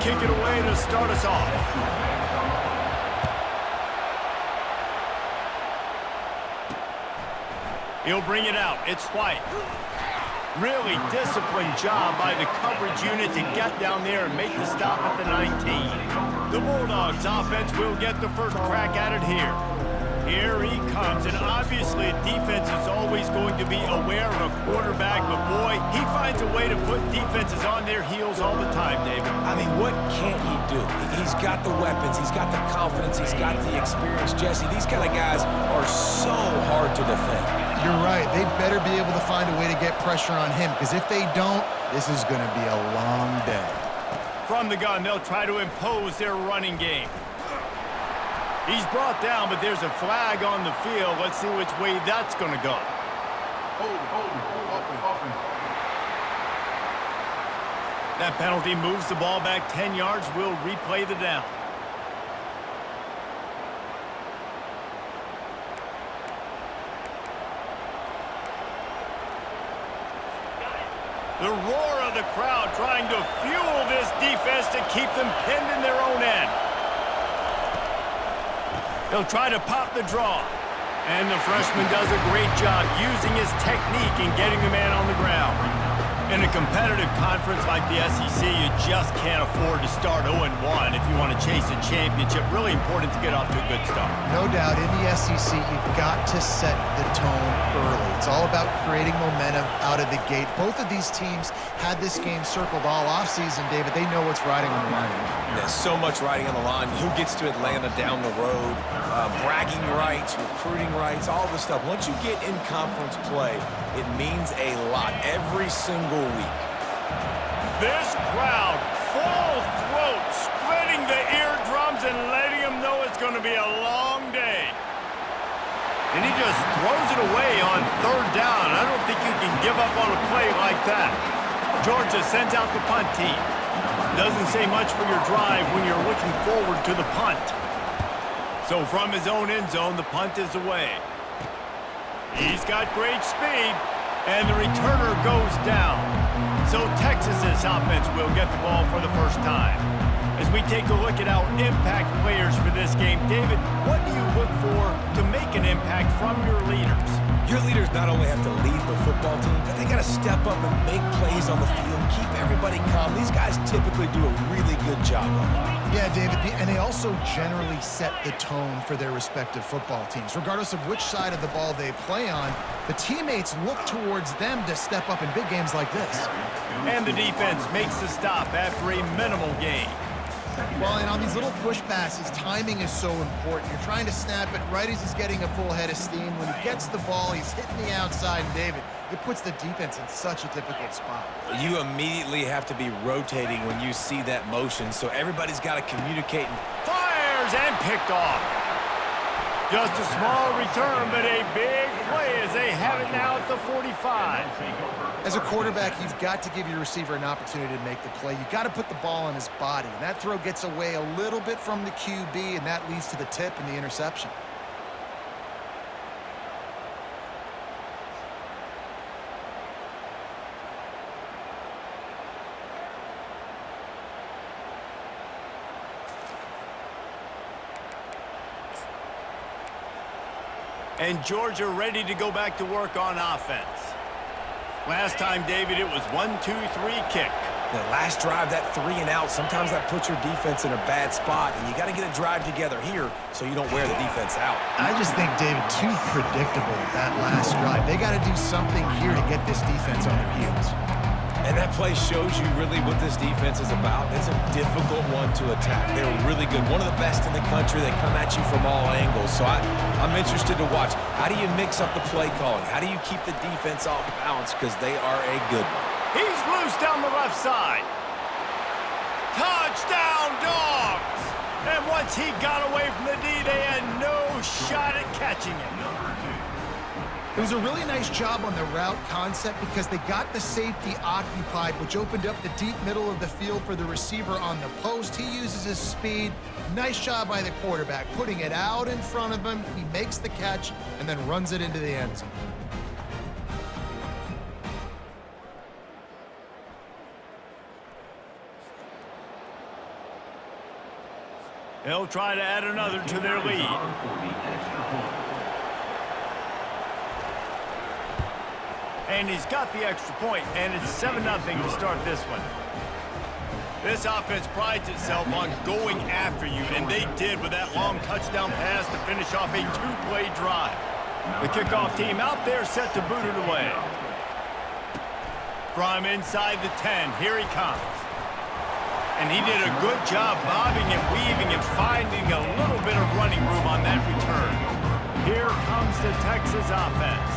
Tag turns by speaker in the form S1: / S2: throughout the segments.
S1: kick it away to start us off. He'll bring it out. It's White. Really disciplined job by the coverage unit to get down there and make the stop at the 19. The Bulldogs offense will get the first crack at it here. Here he comes, and obviously defense is always going to be aware of a quarterback, but boy, he finds a way to put defenses on their heels all the time, David.
S2: I mean, what can't he do? He's got the weapons, he's got the confidence, he's got the experience. Jesse, these kind of guys are so hard to defend.
S3: You're right. They better be able to find a way to get pressure on him, because if they don't, this is going to be a long day.
S1: From the gun, they'll try to impose their running game. He's brought down, but there's a flag on the field. Let's see which way that's going to go.
S4: Open.
S1: That penalty moves the ball back 10 yards. We'll replay the down. The roar of the crowd trying to fuel this defense to keep them pinned in their own end. He'll try to pop the draw. And the freshman does a great job using his technique and getting the man on the ground. In a competitive conference like the SEC, you just can't afford to start 0-1 if you want to chase a championship. Really important to get off to a good start.
S3: No doubt, in the SEC, you've got to set the tone early. It's all about creating momentum out of the gate. Both of these teams had this game circled all offseason, David. They know what's riding on the line.
S2: There's so much riding on the line. Who gets to Atlanta down the road? Bragging rights, recruiting rights, all this stuff. Once you get in conference play, it means a lot every single week.
S1: This crowd, full throat, splitting the eardrums and letting them know it's going to be a long day. And he just throws it away on third down. I don't think you can give up on a play like that. Georgia sends out the punt team. Doesn't say much for your drive when you're looking forward to the punt. So from his own end zone, the punt is away. He's got great speed, and the returner goes down. So Texas's offense will get the ball for the first time. As we take a look at our impact players for this game, David, what do you look for to make an impact from your leaders?
S2: Your leaders not only have to lead the football team, but they got to step up and make plays on the field, keep everybody calm. These guys typically do a really good job of it.
S3: Yeah, David, and they also generally set the tone for their respective football teams. Regardless of which side of the ball they play on, the teammates look towards them to step up in big games like this.
S1: And the defense makes the stop after a minimal gain.
S3: Well, and on these little push passes, timing is so important. You're trying to snap it right as he's getting a full head of steam. When he gets the ball, he's hitting the outside, and David, it puts the defense in such a difficult spot.
S2: You immediately have to be rotating when you see that motion, so everybody's got to communicate.
S1: Fires and picked off. Just a small return, but a big play as they have it now at the 45.
S3: As a quarterback, you've got to give your receiver an opportunity to make the play. You've got to put the ball on his body. And that throw gets away a little bit from the QB, and that leads to the tip and the interception.
S1: And Georgia ready to go back to work on offense. Last time, David, it was 1-2-3 kick.
S2: The last drive, that 3 and out, sometimes that puts your defense in a bad spot, and you got to get a drive together here so you don't wear the defense out.
S3: I just think, David, too predictable that last drive. They got to do something here to get this defense on their heels.
S2: And that play shows you really what this defense is about. It's a difficult one to attack. They're really good. One of the best in the country. They come at you from all angles. So I'm interested to watch. How do you mix up the play calling? How do you keep the defense off balance? Because they are a good one.
S1: He's loose down the left side. Touchdown, Dogs! And once he got away from the D, they had no shot at catching him.
S3: It was a really nice job on the route concept because they got the safety occupied, which opened up the deep middle of the field for the receiver on the post. He uses his speed. Nice job by the quarterback, putting it out in front of him. He makes the catch and then runs it into the end zone.
S1: They'll try to add another to their lead. And he's got the extra point, and it's 7-0 to start this one. This offense prides itself on going after you, and they did with that long touchdown pass to finish off a two-play drive. The kickoff team out there set to boot it away. From inside the 10, here he comes. And he did a good job bobbing and weaving and finding a little bit of running room on that return. Here comes the Texas offense.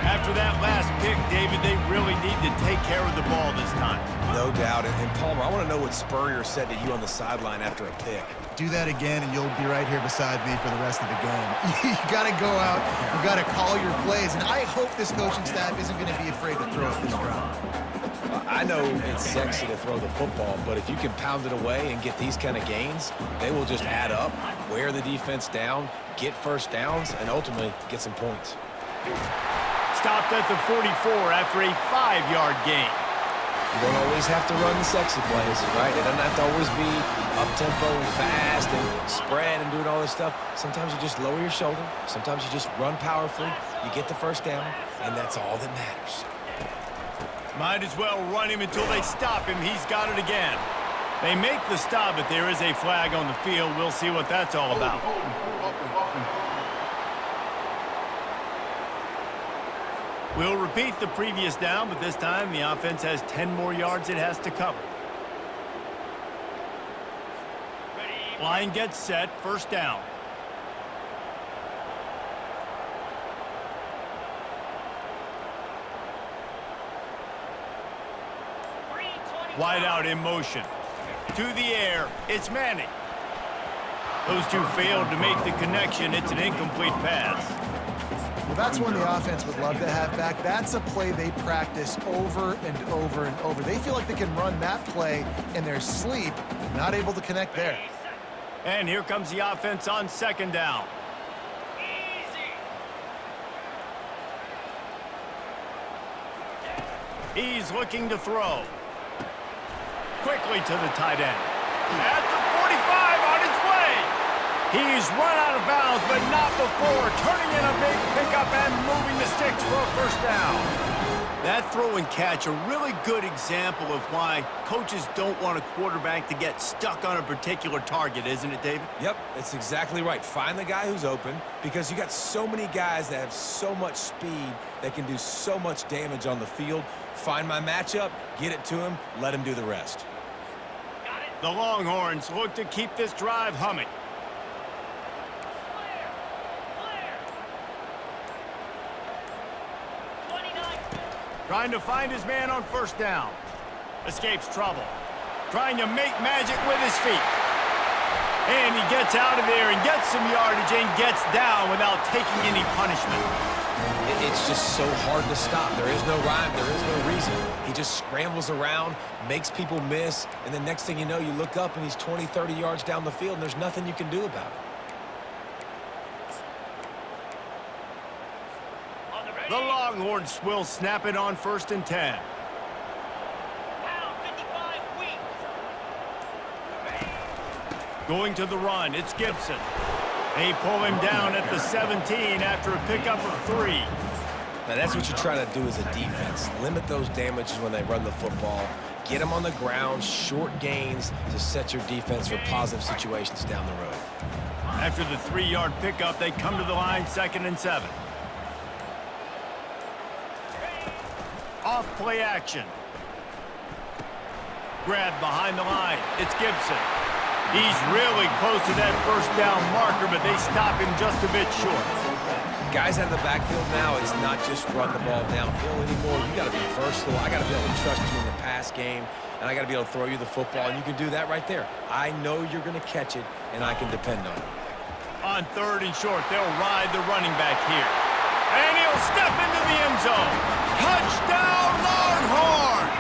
S1: After that last pick, David, they really need to take care of the ball this time.
S2: No doubt. And Palmer, I want to know what Spurrier said to you on the sideline after a pick.
S3: Do that again, and you'll be right here beside me for the rest of the game. You got to go out. You got to call your plays, and I hope this coaching staff isn't going to be afraid to throw it this round.
S2: I know it's sexy to throw the football, but if you can pound it away and get these kind of gains, they will just add up, wear the defense down, get first downs, and ultimately get some points.
S1: Stopped at the 44 after a 5-yard gain.
S2: You don't always have to run the sexy plays, right? It doesn't have to always be up-tempo and fast and spread and doing all this stuff. Sometimes you just lower your shoulder. Sometimes you just run powerfully. You get the first down, and that's all that matters.
S1: Might as well run him until they stop him. He's got it again. They make the stop, but there is a flag on the field. We'll see what that's all about. We'll repeat the previous down, but this time the offense has 10 more yards it has to cover. Line gets set, first down. Wide out in motion. To the air, it's Manning. Those two failed to make the connection. It's an incomplete pass.
S3: Well, that's one the offense would love to have back. That's a play they practice over and over and over. They feel like they can run that play in their sleep, not able to connect there.
S1: And here comes the offense on second down. He's looking to throw. Quickly to the tight end. At the 45 on his way. He's run out of bounds, but not before turning in a big pickup and moving the sticks for a first down. That throw and catch, a really good example of why coaches don't want a quarterback to get stuck on a particular target, isn't it, David?
S2: Yep, that's exactly right. Find the guy who's open because you got so many guys that have so much speed that can do so much damage on the field. Find my matchup, get it to him, let him do the rest.
S1: The Longhorns look to keep this drive humming. Trying to find his man on first down. Escapes trouble. Trying to make magic with his feet. And he gets out of there and gets some yardage and gets down without taking any punishment.
S2: It's just so hard to stop. There is no rhyme. There is no reason. He just scrambles around, makes people miss, and the next thing you know, you look up and he's 20, 30 yards down the field, and there's nothing you can do about it.
S1: The Longhorns will snap it on first and 10. Going to the run, it's Gibson. They pull him down at the 17 after a pickup of 3.
S2: Now that's what you try to do as a defense. Limit those damages when they run the football. Get them on the ground, short gains to set your defense for positive situations down the road.
S1: After the 3-yard pickup, they come to the line, 2nd and 7. Off play action. Grab behind the line. It's Gibson. He's really close to that first down marker, but they stop him just a bit short.
S2: Guys out of the backfield now, it's not just run the ball downhill anymore. You got to be versatile. I got to be able to trust you in the pass game, and I got to be able to throw you the football, and you can do that right there. I know you're going to catch it, and I can depend on it.
S1: On 3rd and short, they'll ride the running back here. And he'll step into the end zone. Touchdown, Longhorns!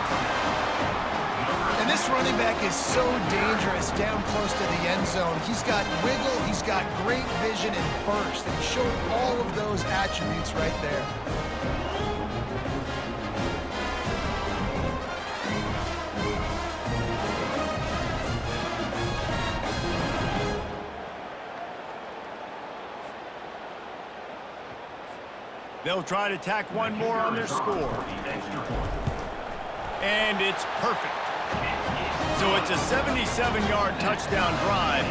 S3: And this running back is so dangerous down close to the end zone. He's got wiggle, he's got great vision and burst, and he showed all of those attributes right there.
S1: They'll try to tack one more on their score. And it's perfect. So it's a 77-yard touchdown drive.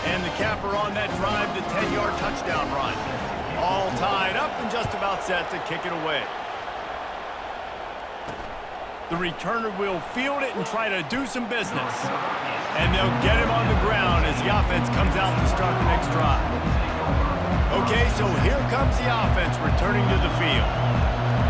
S1: And the capper on that drive, the 10-yard touchdown run. All tied up and just about set to kick it away. The returner will field it and try to do some business. And they'll get him on the ground as the offense comes out to start the next drive. Okay, so here comes the offense returning to the field.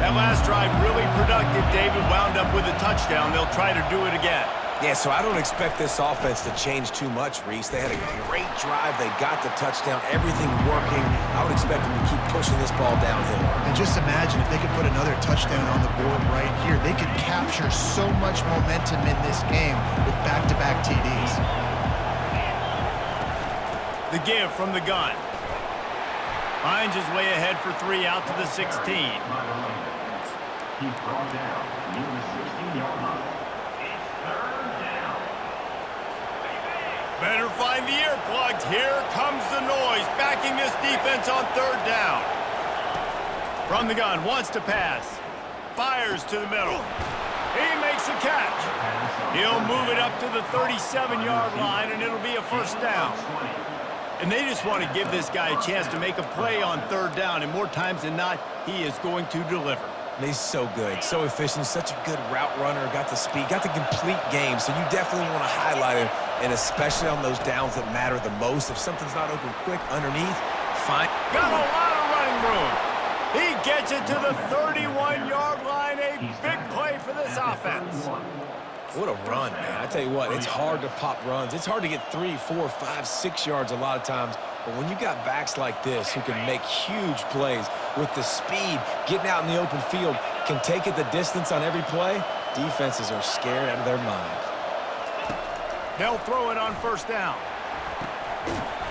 S1: That last drive really productive. David wound up with a touchdown. They'll try to do it again.
S2: Yeah, so I don't expect this offense to change too much, Reese. They had a great drive. They got the touchdown. Everything working. I would expect them to keep pushing this ball downhill.
S3: And just imagine if they could put another touchdown on the board right here. They could capture so much momentum in this game with back-to-back TDs.
S1: The give from the gun. Finds his way ahead for 3 out to the 16.
S4: He's brought down near the 16-yard line.
S1: Better find the earplugs. Here comes the noise, backing this defense on 3rd down. From the gun, wants to pass. Fires to the middle. He makes the catch. He'll move it up to the 37-yard line, and it'll be a 1st down. And they just want to give this guy a chance to make a play on 3rd down, and more times than not, he is going to deliver.
S2: He's so good, so efficient, such a good route runner, got the speed, got the complete game, so you definitely want to highlight him, and especially on those downs that matter the most. If something's not open quick underneath, fine.
S1: Got a lot of running room. He gets it to the 31-yard line, a big play for this offense.
S2: What a run, man. I tell you what, it's hard to pop runs. It's hard to get 3, 4, 5, 6 yards a lot of times. But when you got backs like this who can make huge plays with the speed, getting out in the open field, can take it the distance on every play, defenses are scared out of their mind.
S1: They'll throw it on 1st down.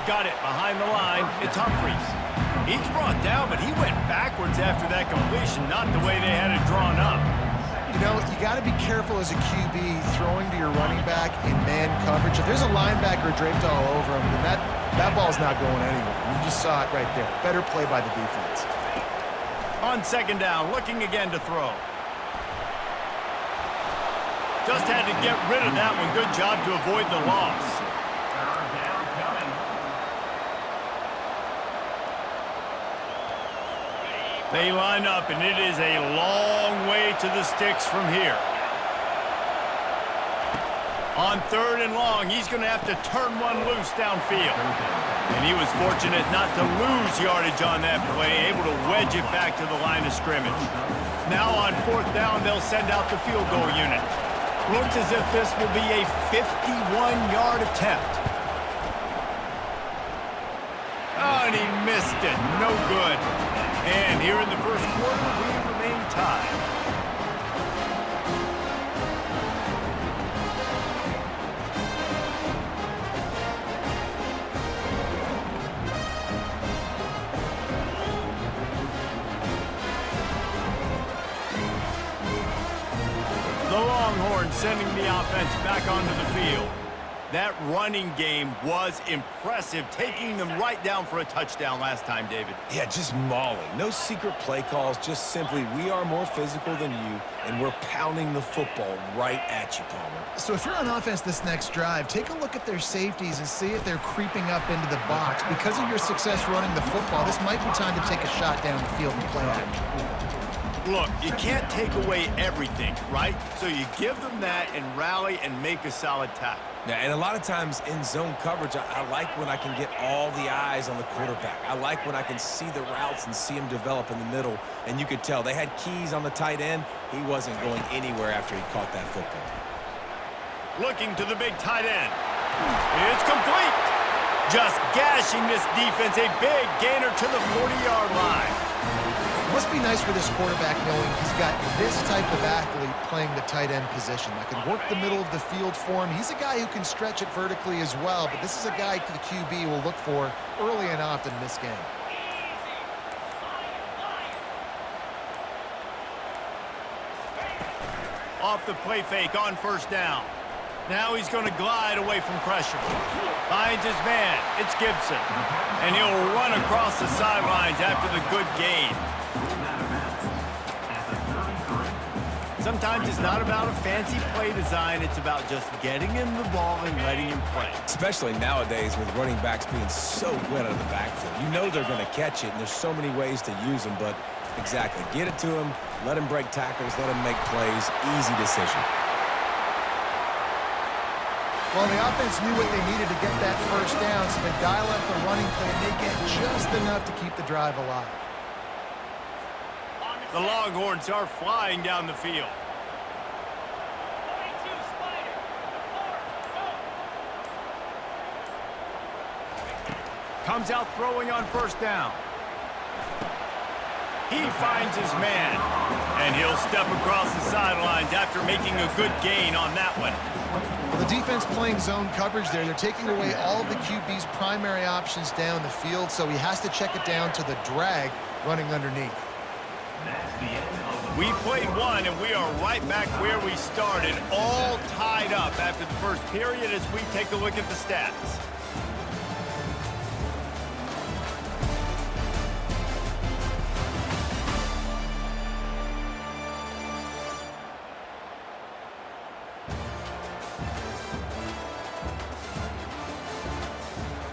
S1: Got it behind the line. It's Humphries. He's brought down, but he went backwards after that completion, not the way they had it drawn up.
S3: You know, you got to be careful as a QB throwing to your running back in man coverage. If there's a linebacker draped all over him, then that ball's not going anywhere. You just saw it right there. Better play by the defense.
S1: On 2nd down, looking again to throw. Just had to get rid of that one. Good job to avoid the loss. They line up, and it is a long way to the sticks from here. On 3rd and long, he's going to have to turn one loose downfield. And he was fortunate not to lose yardage on that play, able to wedge it back to the line of scrimmage. Now on 4th down, they'll send out the field goal unit. Looks as if this will be a 51-yard attempt. Oh, and he missed it. No good. And here in the 1st quarter, we remain tied. The Longhorns sending the offense back onto the field. That running game was impressive, taking them right down for a touchdown last time, David.
S2: Yeah, just mauling. No secret play calls, just simply we are more physical than you, and we're pounding the football right at you, Palmer.
S3: So if you're on offense this next drive, take a look at their safeties and see if they're creeping up into the box. Because of your success running the football, this might be time to take a shot down the field and play action.
S1: Look, you can't take away everything, right? So you give them that and rally and make a solid tackle.
S2: Yeah, and a lot of times in zone coverage, I like when I can get all the eyes on the quarterback. I like when I can see the routes and see him develop in the middle. And you could tell they had keys on the tight end. He wasn't going anywhere after he caught that football.
S1: Looking to the big tight end. It's complete. Just gashing this defense. A big gainer to the 40-yard line.
S3: It must be nice for this quarterback knowing he's got this type of athlete playing the tight end position that can work the middle of the field for him. He's a guy who can stretch it vertically as well, but this is a guy the QB will look for early and often in this game.
S1: Off the play fake on 1st down. Now he's going to glide away from pressure. Finds his man. It's Gibson. And he'll run across the sidelines after the good gain. Sometimes it's not about a fancy play design. It's about just getting him the ball and letting him play.
S2: Especially nowadays with running backs being so good out of the backfield. You know they're going to catch it, and there's so many ways to use them. But exactly, get it to him, let him break tackles, let him make plays. Easy decision.
S3: Well, the offense knew what they needed to get that first down, so they dial up the running play, and they get just enough to keep the drive alive.
S1: The Longhorns are flying down the field. Comes out throwing on first down. He finds his man, and he'll step across the sidelines after making a good gain on that one.
S3: Well, the defense playing zone coverage there. They're taking away all of the QB's primary options down the field, so he has to check it down to the drag running underneath.
S1: We played one, and we are right back where we started, all tied up after the first period as we take a look at the stats.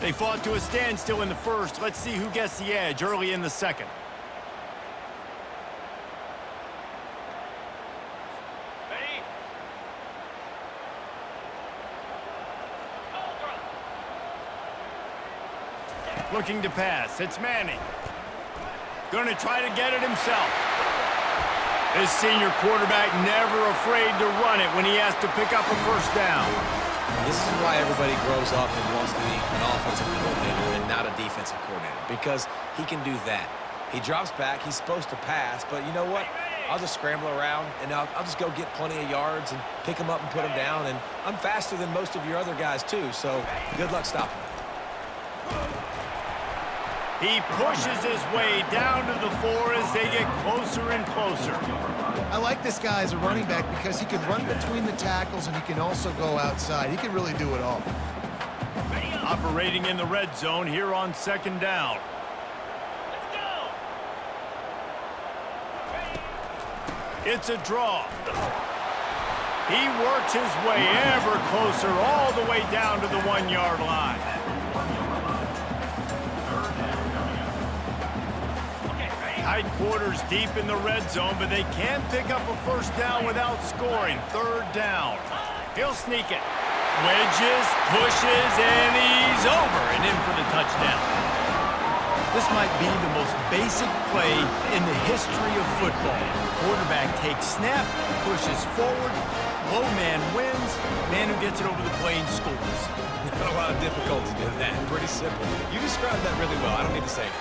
S1: They fought to a standstill in the first. Let's see who gets the edge early in the second. Looking to pass. It's Manning. Going to try to get it himself. This senior quarterback never afraid to run it when he has to pick up a first down.
S2: This is why everybody grows up and wants to be an offensive coordinator and not a defensive coordinator, because he can do that. He drops back. He's supposed to pass, but you know what? I'll just scramble around, and I'll just go get plenty of yards and pick them up and put them down, and I'm faster than most of your other guys, too, so good luck stopping.
S1: He pushes his way down to the 4 as they get closer and closer.
S3: I like this guy as a running back because he can run between the tackles and he can also go outside. He can really do it all.
S1: Operating in the red zone here on second down. It's a draw. He works his way ever closer all the way down to the 1-yard line. Tight quarters deep in the red zone, but they can't pick up a first down without scoring. Third down. He'll sneak it. Wedges, pushes, and he's over and in for the touchdown. This might be the most basic play in the history of football. Quarterback takes snap, pushes forward, low man wins, man who gets it over the plane scores.
S2: Not a lot of difficulty to that. Pretty simple. You described that really well. I don't need to say it.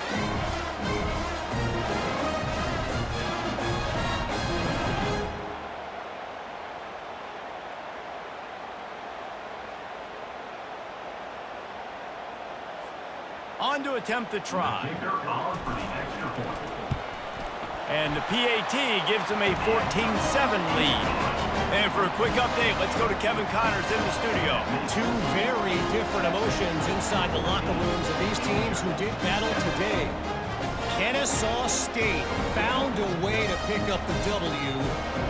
S1: On to attempt the try. And the PAT gives them a 14-7 lead. And for a quick update, let's go to Kevin Connors in the studio.
S5: Two very different emotions inside the locker rooms of these teams who did battle today. Kennesaw State found a way to pick up the W,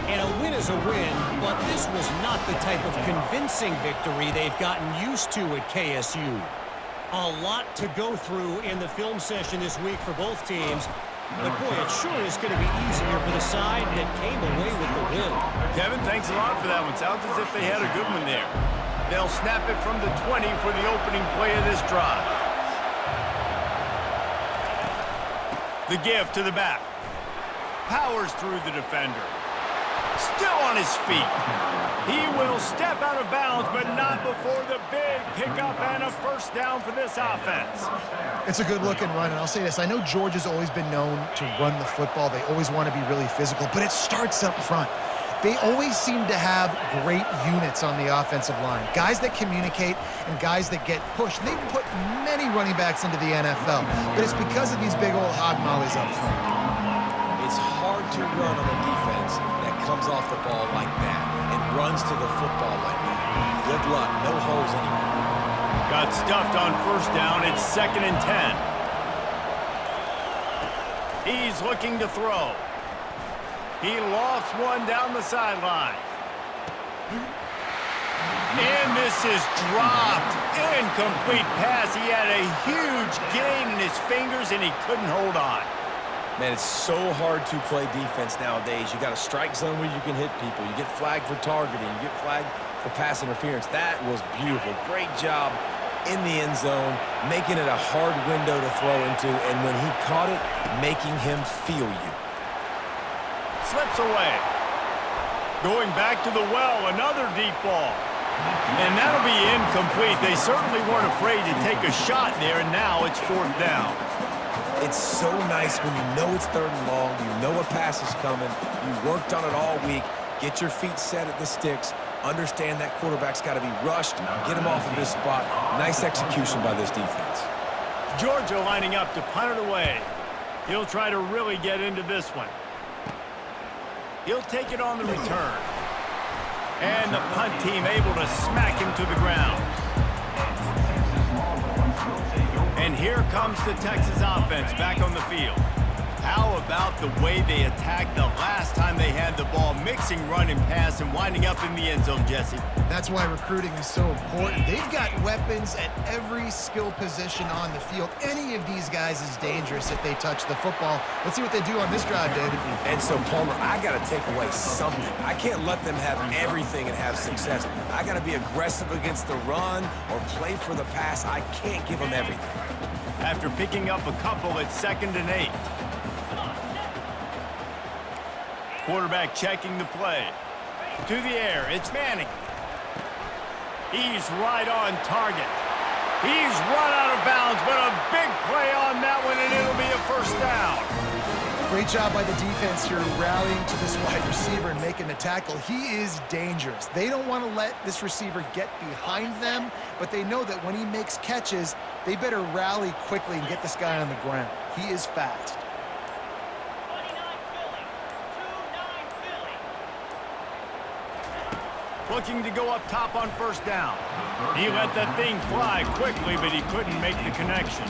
S5: and a win is a win, but this was not the type of convincing victory they've gotten used to at KSU. A lot to go through in the film session this week for both teams, but boy, it sure is going to be easier for the side that came away with the win.
S1: Kevin, thanks a lot for that one. Sounds as if they had a good one there. They'll snap it from the 20 for the opening play of this drive. The give to the back. Powers through the defender. Still on his feet. He will step out of bounds, but not before the big pickup and a first down for this offense.
S3: It's a good-looking run, and I'll say this. I know Georgia's always been known to run the football. They always want to be really physical, but it starts up front. They always seem to have great units on the offensive line. Guys that communicate and guys that get pushed. They put many running backs into the NFL, but it's because of these big old hog mollies up front.
S2: It's hard to run on a defense that comes off the ball like that and runs to the football like that. Good luck. No holes anywhere.
S1: Got stuffed on first down. It's 2nd and 10. He's looking to throw. He lofts one down the sideline. And this is dropped. Incomplete pass. He had a huge gain in his fingers, and he couldn't hold on.
S2: Man, it's so hard to play defense nowadays. You got a strike zone where you can hit people. You get flagged for targeting. You get flagged for pass interference. That was beautiful. Great job in the end zone, making it a hard window to throw into, and when he caught it, making him feel you.
S1: Slips away. Going back to the well, another deep ball. And that'll be incomplete. They certainly weren't afraid to take a shot there, and now it's 4th down.
S2: It's so nice when you know it's 3rd and long, you know a pass is coming, you worked on it all week, get your feet set at the sticks, understand that quarterback's got to be rushed, get him off of his spot. Nice execution by this defense.
S1: Georgia lining up to punt it away. He'll try to really get into this one. He'll take it on the return. And the punt team able to smack him to the ground. And here comes the Texas offense back on the field. How about the way they attacked the last time they had the ball, mixing run and pass and winding up in the end zone, Jesse?
S3: That's why recruiting is so important. They've got weapons at every skill position on the field. Any of these guys is dangerous if they touch the football. Let's see what they do on this drive, David.
S2: And so, Palmer, I got to take away something. I can't let them have everything and have success. I got to be aggressive against the run or play for the pass. I can't give them everything.
S1: After picking up a couple, it's 2nd and 8. Quarterback checking the play. To the air, it's Manning. He's right on target. He's run out of bounds, but a big play on that one, and it'll be a 1st down.
S3: Great job by the defense here rallying to this wide receiver and making the tackle. He is dangerous. They don't want to let this receiver get behind them, but they know that when he makes catches, they better rally quickly and get this guy on the ground. He is fast.
S1: Looking to go up top on 1st down. He let that thing fly quickly, but he couldn't make the connection.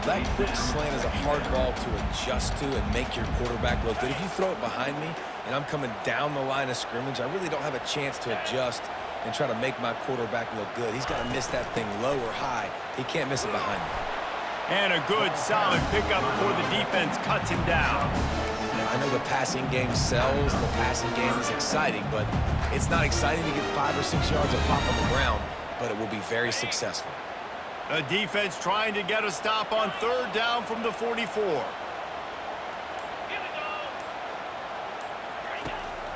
S2: That quick slant is a hard ball to adjust to and make your quarterback look good. If you throw it behind me and I'm coming down the line of scrimmage, I really don't have a chance to adjust and try to make my quarterback look good. He's got to miss that thing low or high. He can't miss it behind me.
S1: And a good, solid pickup before the defense cuts him down.
S2: I know the passing game sells, the passing game is exciting, but it's not exciting to get 5 or 6 yards of pop on the ground, but it will be very successful.
S1: The defense trying to get a stop on 3rd down from the 44.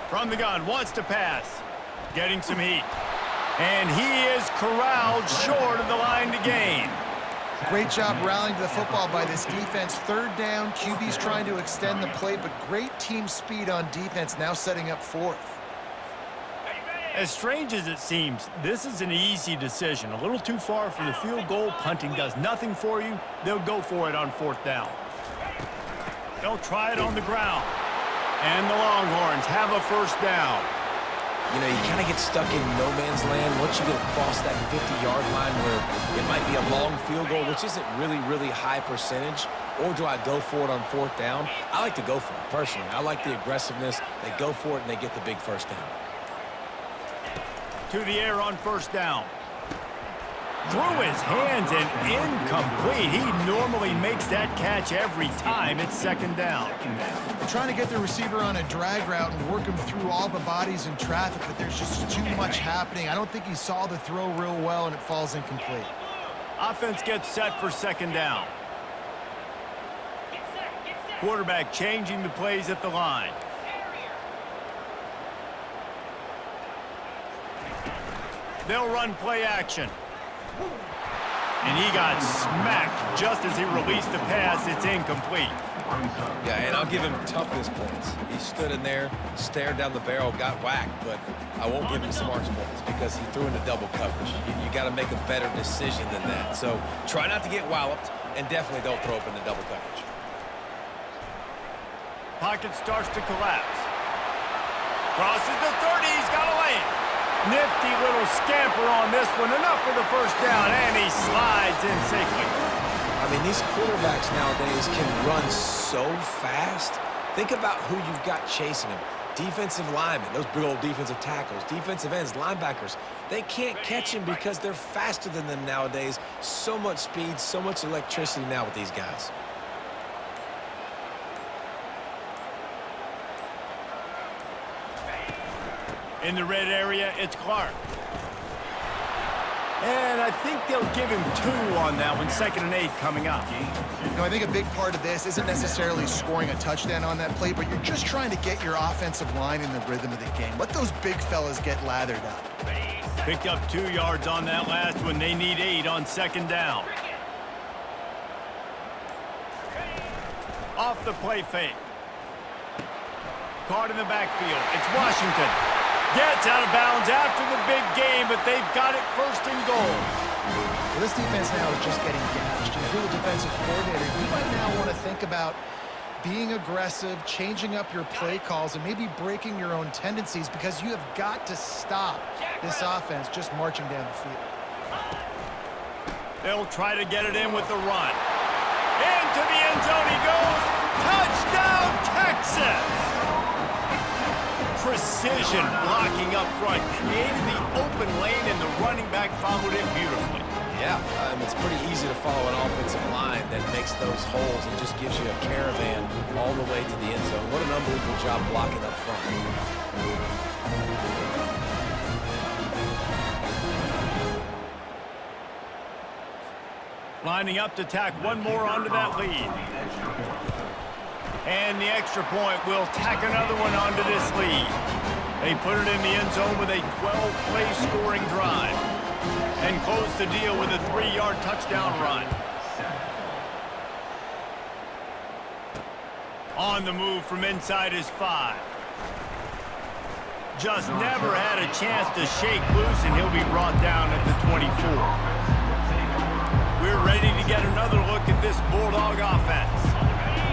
S1: From the gun, wants to pass. Getting some heat. And he is corralled short of the line to gain.
S3: Great job rallying to the football by this defense. 3rd down, QB's trying to extend the play, but great team speed on defense, now setting up 4th.
S1: As strange as it seems, this is an easy decision. A little too far for the field goal. Punting does nothing for you. They'll go for it on 4th down. They'll try it on the ground. And the Longhorns have a 1st down.
S2: You know, you kind of get stuck in no man's land once you get across that 50-yard line where it might be a long field goal, which isn't really high percentage, or do I go for it on 4th down? I like to go for it, personally. I like the aggressiveness. They go for it, and they get the big 1st down.
S1: To the air on 1st down. Through his hands and incomplete. He normally makes that catch every time. It's 2nd down.
S3: They're trying to get the receiver on a drag route and work him through all the bodies in traffic, but there's just too much happening. I don't think he saw the throw real well, and it falls incomplete.
S1: Offense gets set for 2nd down. Quarterback changing the plays at the line. They'll run play action. And he got smacked just as he released the pass. It's incomplete.
S2: Yeah, and I'll give him toughness points. He stood in there, stared down the barrel, got whacked, but I won't give him smarts points because he threw into double coverage. You got to make a better decision than that. So try not to get walloped, and definitely don't throw up into double coverage.
S1: Pocket starts to collapse. Crosses the 30. He's got a lane. Nifty little scamper on this one. Enough for the first down, and he slides in safely.
S2: I mean, these quarterbacks nowadays can run so fast. Think about who you've got chasing him. Defensive linemen, those big old defensive tackles, defensive ends, linebackers. They can't catch him because they're faster than them nowadays. So much speed, so much electricity now with these guys.
S1: In the red area, it's Clark. And I think they'll give him 2 on that one. 2nd and 8 coming up.
S3: You know, I think a big part of this isn't necessarily scoring a touchdown on that play, but you're just trying to get your offensive line in the rhythm of the game. Let those big fellas get lathered up.
S1: Picked up 2 yards on that last one. They need 8 on 2nd down. Off the play fake. Caught in the backfield. It's Washington. Gets out of bounds after the big game, but they've got it 1st and goal.
S3: Well, this defense now is just getting gashed. And if you're the defensive coordinator, you might now want to think about being aggressive, changing up your play calls, and maybe breaking your own tendencies, because you have got to stop this offense just marching down the field.
S1: They'll try to get it in with the run. Into the end zone he goes. Touchdown, Texas! Precision blocking up front, created the open lane, and the running back followed it beautifully.
S2: Yeah, it's pretty easy to follow an offensive line that makes those holes and just gives you a caravan all the way to the end zone. What an unbelievable job blocking up front.
S1: Lining up to tack one more onto that lead. And the extra point will tack another one onto this lead. They put it in the end zone with a 12-play scoring drive and close the deal with a 3-yard touchdown run. On the move from inside his 5. Just never had a chance to shake loose, and he'll be brought down at the 24. We're ready to get another look at this Bulldog offense.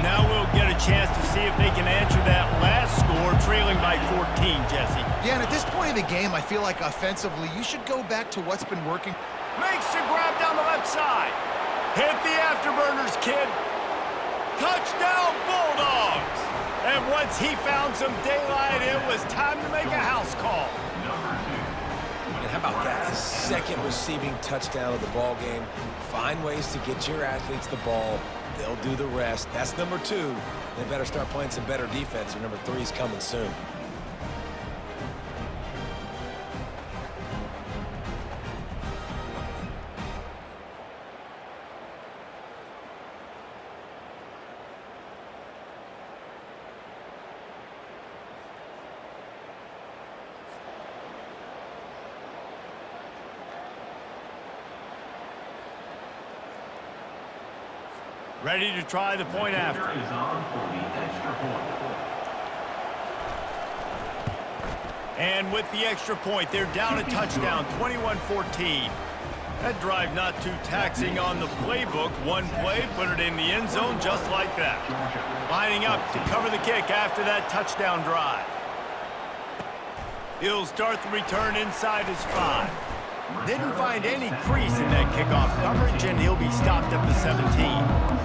S1: Now we'll get a chance to see if they can answer that last score, trailing by 14, Jesse.
S3: Yeah, and at this point of the game, I feel like offensively, you should go back to what's been working.
S1: Makes the grab down the left side. Hit the afterburners, kid. Touchdown, Bulldogs! And once he found some daylight, it was time to make a house call.
S2: And how about that? His 2nd receiving touchdown of the ball game. Find ways to get your athletes the ball. They'll do the rest. That's number 2. They better start playing some better defense, or number 3 is coming soon.
S1: Ready to try the point after.
S4: Is on for the extra point.
S1: And with the extra point, they're down a touchdown, 21-14. That drive not too taxing on the playbook. One play, put it in the end zone just like that. Lining up to cover the kick after that touchdown drive. He'll start the return inside his 5. Didn't find any crease in that kickoff coverage, and he'll be stopped at the 17.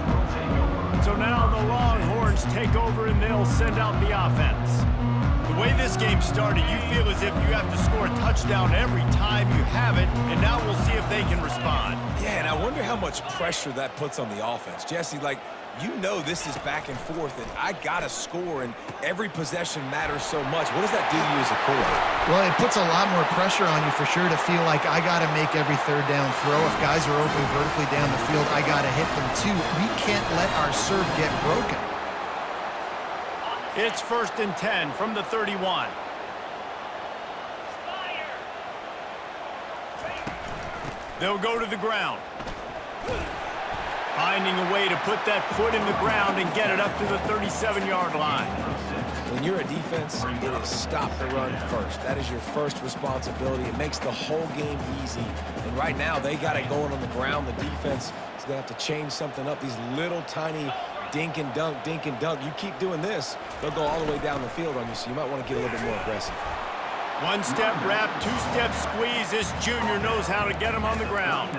S1: So now the Longhorns take over, and they'll send out the offense. The way this game started, you feel as if you have to score a touchdown every time you have it, and now we'll see if they can respond.
S2: Yeah, and I wonder how much pressure that puts on the offense. Jesse, like, you know this is back and forth, and I got to score, and every possession matters so much. What does that do to you as a quarterback?
S3: Well, it puts a lot more pressure on you for sure to feel like I got to make every 3rd down throw. If guys are open vertically down the field, I got to hit them too. We can't let our serve get broken.
S1: It's 1st and 10 from the 31. They'll go to the ground. Finding a way to put that foot in the ground and get it up to the 37-yard line.
S2: When you're a defense, it is stop the run first. That is your first responsibility. It makes the whole game easy. And right now, they got it going on the ground. The defense is going to have to change something up. These little tiny dink and dunk, dink and dunk. You keep doing this, they'll go all the way down the field on you, so you might want to get a little bit more aggressive.
S1: One-step wrap, two-step squeeze. This junior knows how to get him on the ground.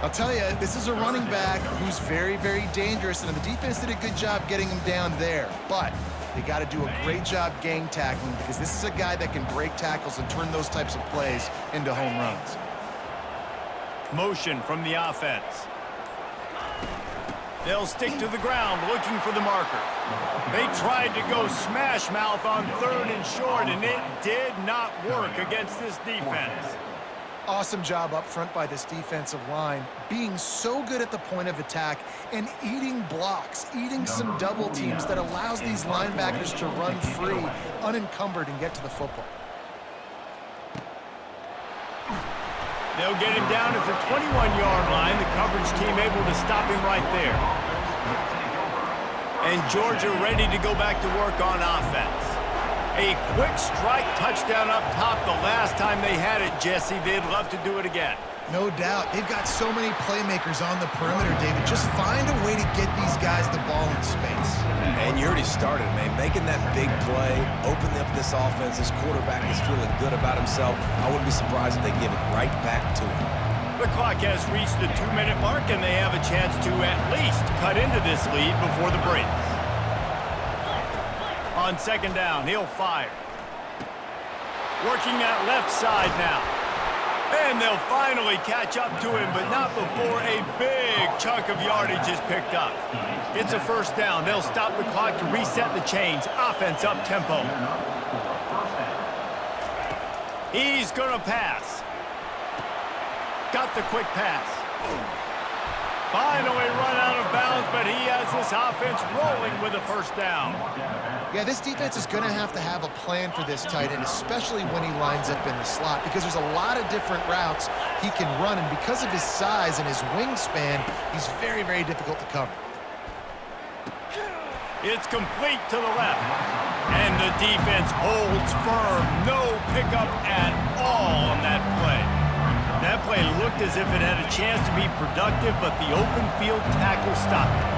S3: I'll tell you, this is a running back who's very, very dangerous, and the defense did a good job getting him down there. But they got to do a great job gang tackling because this is a guy that can break tackles and turn those types of plays into home runs.
S1: Motion from the offense. They'll stick to the ground looking for the marker. They tried to go smash mouth on 3rd and short, and it did not work against this defense.
S3: Awesome job up front by this defensive line, being so good at the point of attack and eating blocks, eating some double teams that allows these linebackers to run free, unencumbered, and get to the football.
S1: They'll get him down at the 21-yard line. The coverage team able to stop him right there. And Georgia ready to go back to work on offense. A quick strike touchdown up top the last time they had it, Jesse. They'd love to do it again.
S3: No doubt. They've got so many playmakers on the perimeter, David. Just find a way to get these guys the ball in space.
S2: And you already started, man. Making that big play, opening up this offense. This quarterback is feeling good about himself. I wouldn't be surprised if they give it right back to him.
S1: The clock has reached the 2-minute mark, and they have a chance to at least cut into this lead before the break. On 2nd down, he'll fire. Working that left side now. And they'll finally catch up to him, but not before a big chunk of yardage is picked up. It's a 1st down. They'll stop the clock to reset the chains. Offense up tempo. He's going to pass. Got the quick pass. Finally run out of bounds, but he has this offense rolling with a 1st down.
S3: Yeah, this defense is going to have a plan for this tight end, especially when he lines up in the slot, because there's a lot of different routes he can run, and because of his size and his wingspan, he's very, very difficult to cover.
S1: It's complete to the left, and the defense holds firm. No pickup at all on that play. That play looked as if it had a chance to be productive, but the open field tackle stopped it.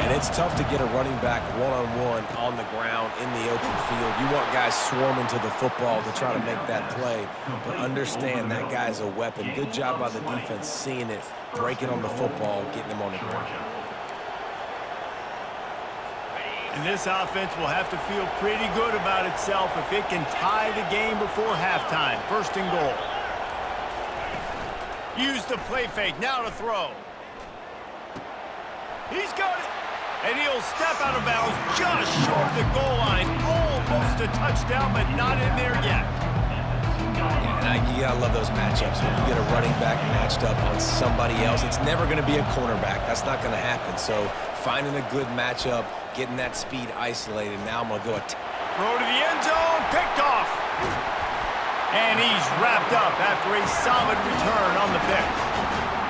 S2: And it's tough to get a running back one-on-one on the ground in the open field. You want guys swarming to the football to try to make that play, but understand that guy's a weapon. Good job by the defense seeing it, breaking on the football, getting him on the ground.
S1: And this offense will have to feel pretty good about itself if it can tie the game before halftime. 1st and goal. Use the play fake, now to throw. He's got it. And he'll step out of bounds just short of the goal line. Almost a touchdown, but not in there yet.
S2: Yeah, and you gotta love those matchups. When you get a running back matched up on somebody else, it's never gonna be a cornerback. That's not gonna happen. So finding a good matchup, getting that speed isolated. Now I'm gonna go
S1: throw to the end zone, picked off. And he's wrapped up after a solid return on the pick.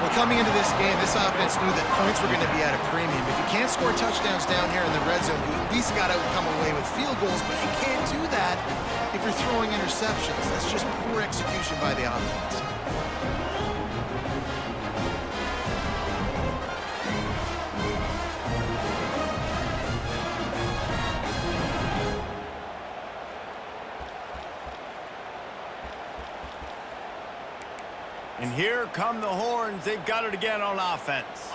S3: Well, coming into this game, this offense knew that points were going to be at a premium. If you can't score touchdowns down here in the red zone, you at least got to come away with field goals, but you can't do that if you're throwing interceptions. That's just poor execution by the offense.
S1: And here come the horns. They've got it again on offense.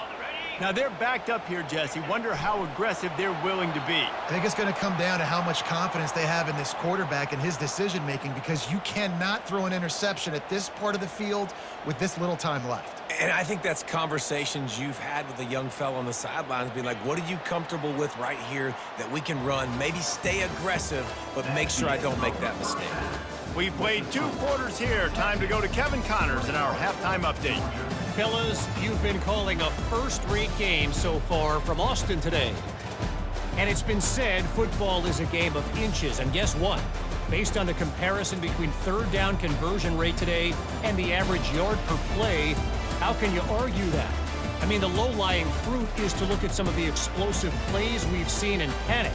S1: Now they're backed up here, Jesse. Wonder how aggressive they're willing to be.
S3: I think it's going to come down to how much confidence they have in this quarterback and his decision-making, because you cannot throw an interception at this part of the field with this little time left.
S2: And I think that's conversations you've had with a young fellow on the sidelines, being like, what are you comfortable with right here that we can run? Maybe stay aggressive, but make sure I don't make that mistake.
S1: We've played 2 quarters here. Time to go to Kevin Connors in our halftime update.
S5: Fellas, you've been calling a first-rate game so far from Austin today. And it's been said football is a game of inches. And guess what? Based on the comparison between 3rd down conversion rate today and the average yard per play, how can you argue that? I mean, the low-lying fruit is to look at some of the explosive plays we've seen and panic.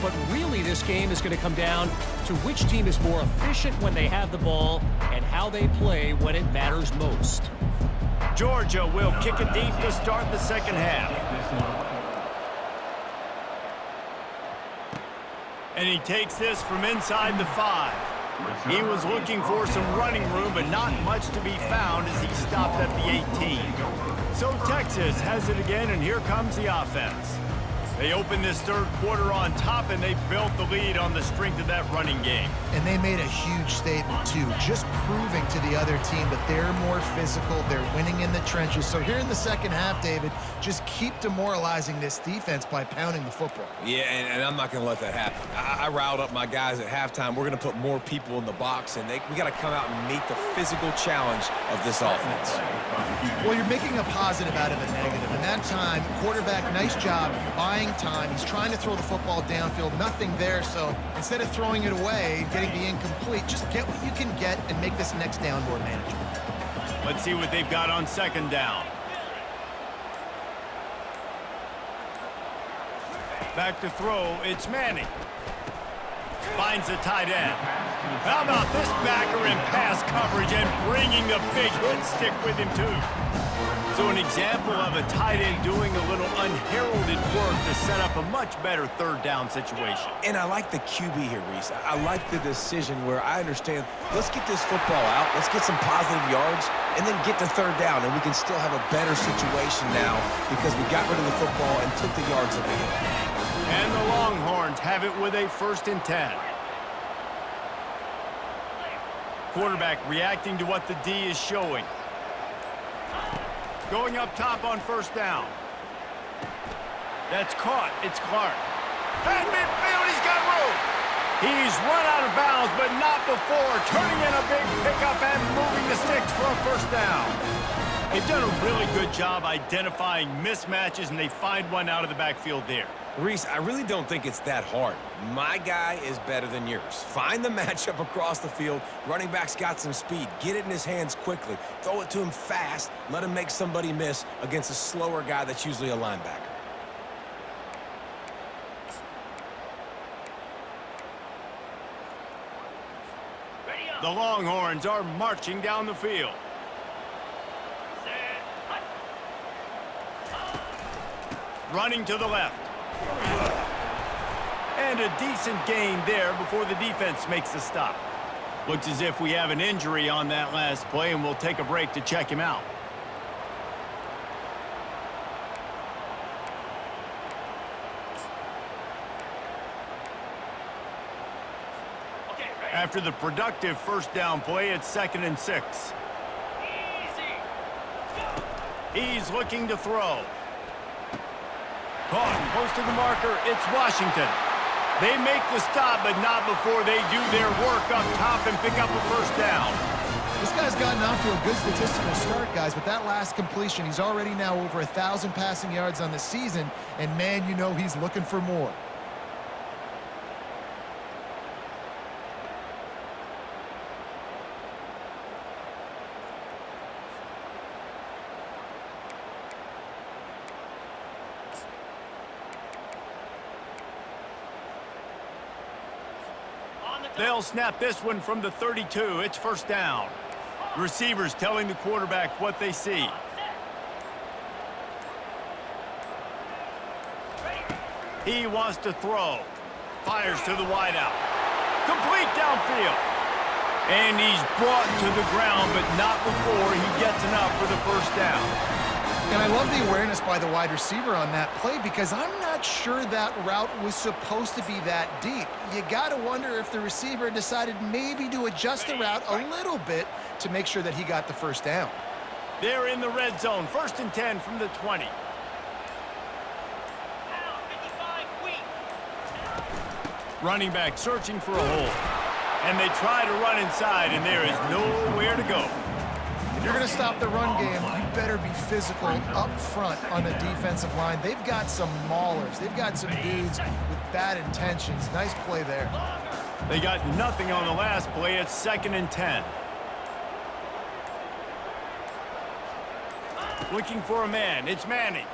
S5: But really, this game is going to come down to which team is more efficient when they have the ball and how they play when it matters most.
S1: Georgia will kick it deep to start the 2nd half. And he takes this from inside the 5. He was looking for some running room, but not much to be found as he stopped at the 18. So Texas has it again, and here comes the offense. They opened this third quarter on top, and they built the lead on the strength of that running game.
S3: And they made a huge statement, too, just proving to the other team that they're more physical, they're winning in the trenches. So here in the second half, David, just keep demoralizing this defense by pounding the football.
S2: Yeah, and I'm not going to let that happen. I riled up my guys at halftime. We're going to put more people in the box, and we got to come out and meet the physical challenge of this offense.
S3: Well, you're making a positive out of a negative. And that time, quarterback, nice job buying time. He's trying to throw the football downfield. Nothing there, so instead of throwing it away, getting the incomplete, just get what you can get and make this next down more manageable.
S1: Let's see what they've got on second down. Back to throw, it's Manning. Finds the tight end. How about this backer in pass coverage and bringing the big hit stick with him, too? So an example of a tight end doing a little unheralded work to set up a much better third down situation.
S2: And I like the QB here, Reese. I like the decision where I understand, let's get this football out, let's get some positive yards, and then get to third down, and we can still have a better situation now because we got rid of the football and took the yards that we had.
S1: And the Longhorns have it with a 1st and 10. Quarterback reacting to what the D is showing. Going up top on 1st down. That's caught. It's Clark. At midfield, he's got room. He's run out of bounds, but not before turning in a big pickup and moving the sticks for a 1st down. They've done a really good job identifying mismatches, and they find one out of the backfield there.
S2: Reese, I really don't think it's that hard. My guy is better than yours. Find the matchup across the field. Running back's got some speed. Get it in his hands quickly. Throw it to him fast. Let him make somebody miss against a slower guy that's usually a linebacker.
S1: The Longhorns are marching down the field. Running to the left. And a decent gain there before the defense makes the stop. Looks as if we have an injury on that last play, and we'll take a break to check him out. After the productive 1st down play, it's 2nd and 6. He's looking to throw. Caught close to the marker, it's Washington. They make the stop, but not before they do their work up top and pick up a 1st down.
S3: This guy's gotten off to a good statistical start, guys. With that last completion, he's already now over 1,000 passing yards on the season, and man, you know he's looking for more.
S1: They'll snap this one from the 32. It's 1st down. Receivers telling the quarterback what they see. He wants to throw. Fires to the wideout. Complete downfield. And he's brought to the ground, but not before he gets enough for the 1st down.
S3: And I love the awareness by the wide receiver on that play because I'm not sure that route was supposed to be that deep. You got to wonder if the receiver decided maybe to adjust the route a little bit to make sure that he got the 1st down.
S1: They're in the red zone. 1st and 10 from the 20. Running back searching for a hole. And they try to run inside, and there is nowhere to go.
S3: If you're going to stop the run game, you better be physical up front on the defensive line. They've got some maulers. They've got some dudes with bad intentions. Nice play there.
S1: They got nothing on the last play. It's 2nd and 10. Looking for a man. It's Manning.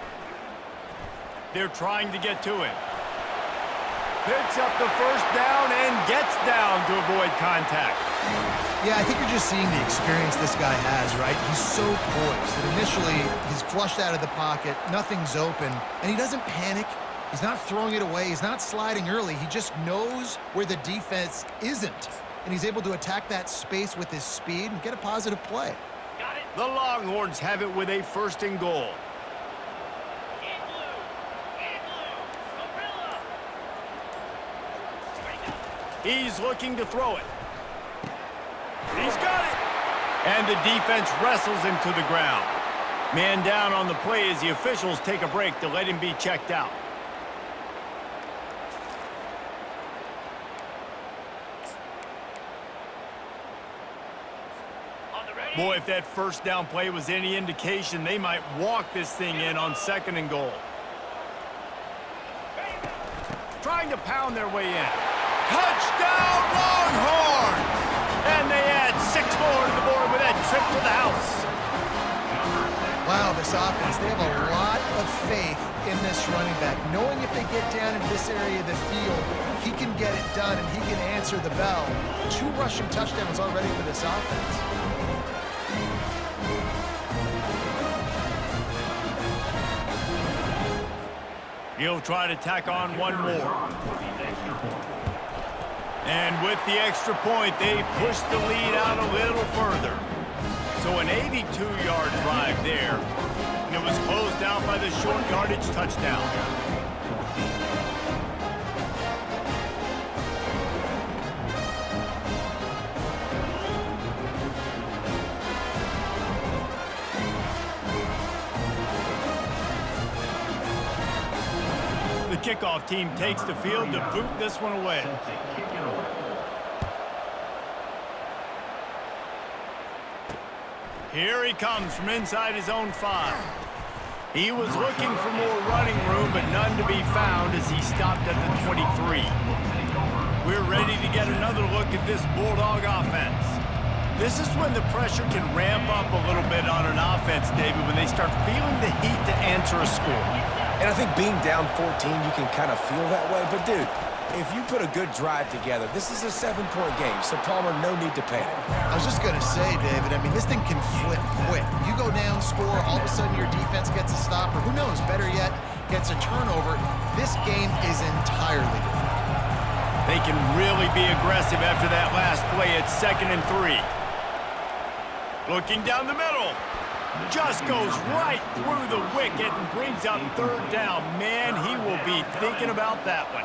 S1: They're trying to get to him. Picks up the 1st down and gets down to avoid contact.
S3: Yeah, I think you're just seeing the experience this guy has, right? He's so poised that initially he's flushed out of the pocket, nothing's open, and he doesn't panic. He's not throwing it away. He's not sliding early. He just knows where the defense isn't. and he's able to attack that space with his speed and get a positive play.
S1: The Longhorns have it with a 1st and goal. He's looking to throw it. He's got it. And the defense wrestles him to the ground. Man down on the play as the officials take a break to let him be checked out. Boy, if that 1st down play was any indication, they might walk this thing in on 2nd and goal. Trying to pound their way in. Touchdown, Longhorns! And they add 6 more to the board with that trip to the house.
S3: Wow, this offense, they have a lot of faith in this running back, knowing if they get down in this area of the field, he can get it done and he can answer the bell. 2 rushing touchdowns already for this offense.
S1: He'll try to tack on one more. And with the extra point, they push the lead out a little further. So an 82-yard drive there. And it was closed out by the short yardage touchdown. The kickoff team takes the field to boot this one away. Here he comes from inside his own 5. He was looking for more running room, but none to be found as he stopped at the 23. We're ready to get another look at this Bulldog offense. This is when the pressure can ramp up a little bit on an offense, David, when they start feeling the heat to answer a score.
S2: And I think being down 14, you can kind of feel that way. But, dude, if you put a good drive together, this is a 7-point game, so Palmer, no need to panic.
S3: I was just going to say, David, I mean, this thing can flip quick. You go down, score, all of a sudden your defense gets a stop, or who knows, better yet, gets a turnover. This game is entirely different.
S1: They can really be aggressive after that last play at 2nd and 3. Looking down the middle. Just goes right through the wicket and brings up 3rd down. Man, he will be thinking about that one.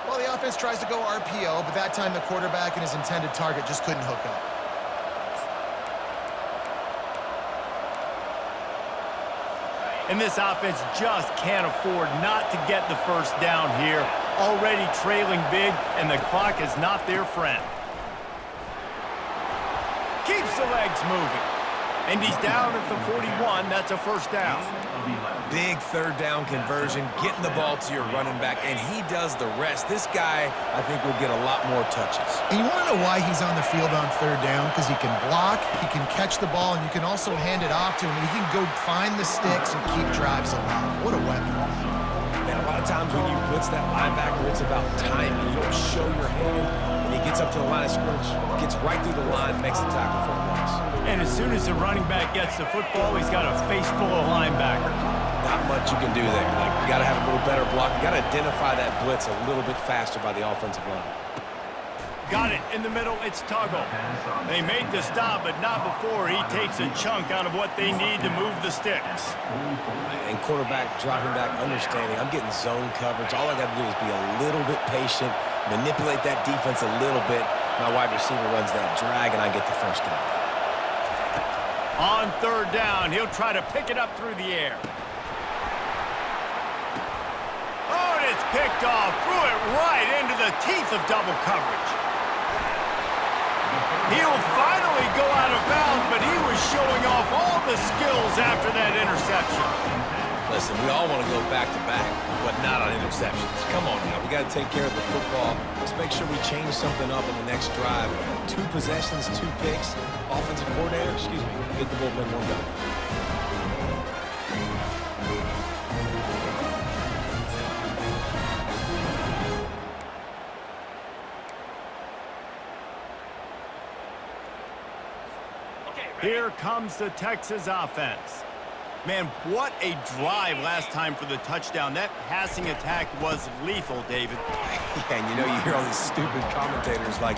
S3: Well, the offense tries to go RPO, but that time the quarterback and his intended target just couldn't hook up.
S1: And this offense just can't afford not to get the 1st down here. Already trailing big, and the clock is not their friend. Keeps the legs moving. And he's down at the 41. That's a 1st down.
S2: Big 3rd down conversion, getting the ball to your running back, and he does the rest. This guy, I think, will get a lot more touches.
S3: And you want to know why he's on the field on 3rd down? Because he can block, he can catch the ball, and you can also hand it off to him. He can go find the sticks and keep drives alive. What a weapon.
S2: Man, a lot of times when you blitz that linebacker, it's about timing. You don't show your hand. When he gets up to the line of scrimmage, gets right through the line, makes the tackle for a loss.
S1: And as soon as the running back gets the football, he's got a face full of linebacker.
S2: Not much you can do there. Like, you got to have a little better block. You got to identify that blitz a little bit faster by the offensive line.
S1: Got it in the middle. It's Tuggle. They made the stop, but not before he takes a chunk out of what they need to move the sticks.
S2: And quarterback dropping back, understanding I'm getting zone coverage. All I got to do is be a little bit patient, manipulate that defense a little bit. My wide receiver runs that drag, and I get the 1st down.
S1: On 3rd down, he'll try to pick it up through the air. Oh, and it's picked off. Threw it right into the teeth of double coverage. He'll finally go out of bounds, but he was showing off all the skills after that interception.
S2: Listen, we all want to go back-to-back, but not on interceptions. Come on now. We got to take care of the football. Let's make sure we change something up in the next drive. 2 possessions, 2 picks. Offensive coordinator, get the bullpen warmed up.
S1: Here comes the Texas offense. Man, what a drive last time for the touchdown. That passing attack was lethal, David.
S2: Yeah, and you know, you hear all these stupid commentators like,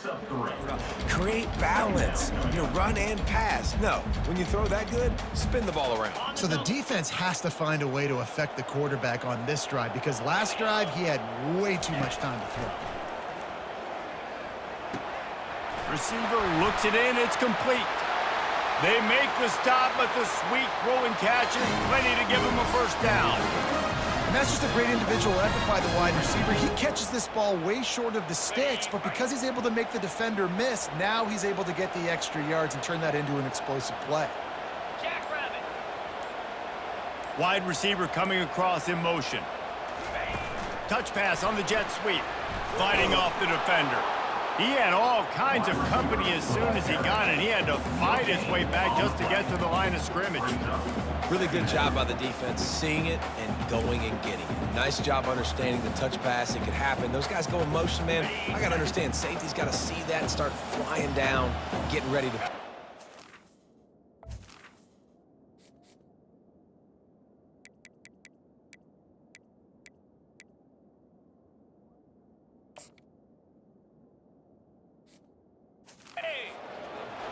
S4: up 3.
S2: Create balance. You know, run and pass. No, when you throw that good, spin the ball around.
S3: So the defense has to find a way to affect the quarterback on this drive because last drive he had way too much time to throw.
S1: Receiver looks it in. It's complete. They make the stop, but the sweet throwing catch is plenty to give him a first down.
S3: And that's just a great individual effort by the wide receiver. He catches this ball way short of the sticks, but because he's able to make the defender miss, now he's able to get the extra yards and turn that into an explosive play.
S1: Wide receiver coming across in motion. Touch pass on the jet sweep. Fighting off the defender. He had all kinds of company as soon as he got it. He had to fight his way back just to get to the line of scrimmage.
S2: Really good job by the defense, seeing it and going and getting it. Nice job understanding the touch pass. It could happen. Those guys go in motion, man. I got to understand, safety's got to see that and start flying down, getting ready to...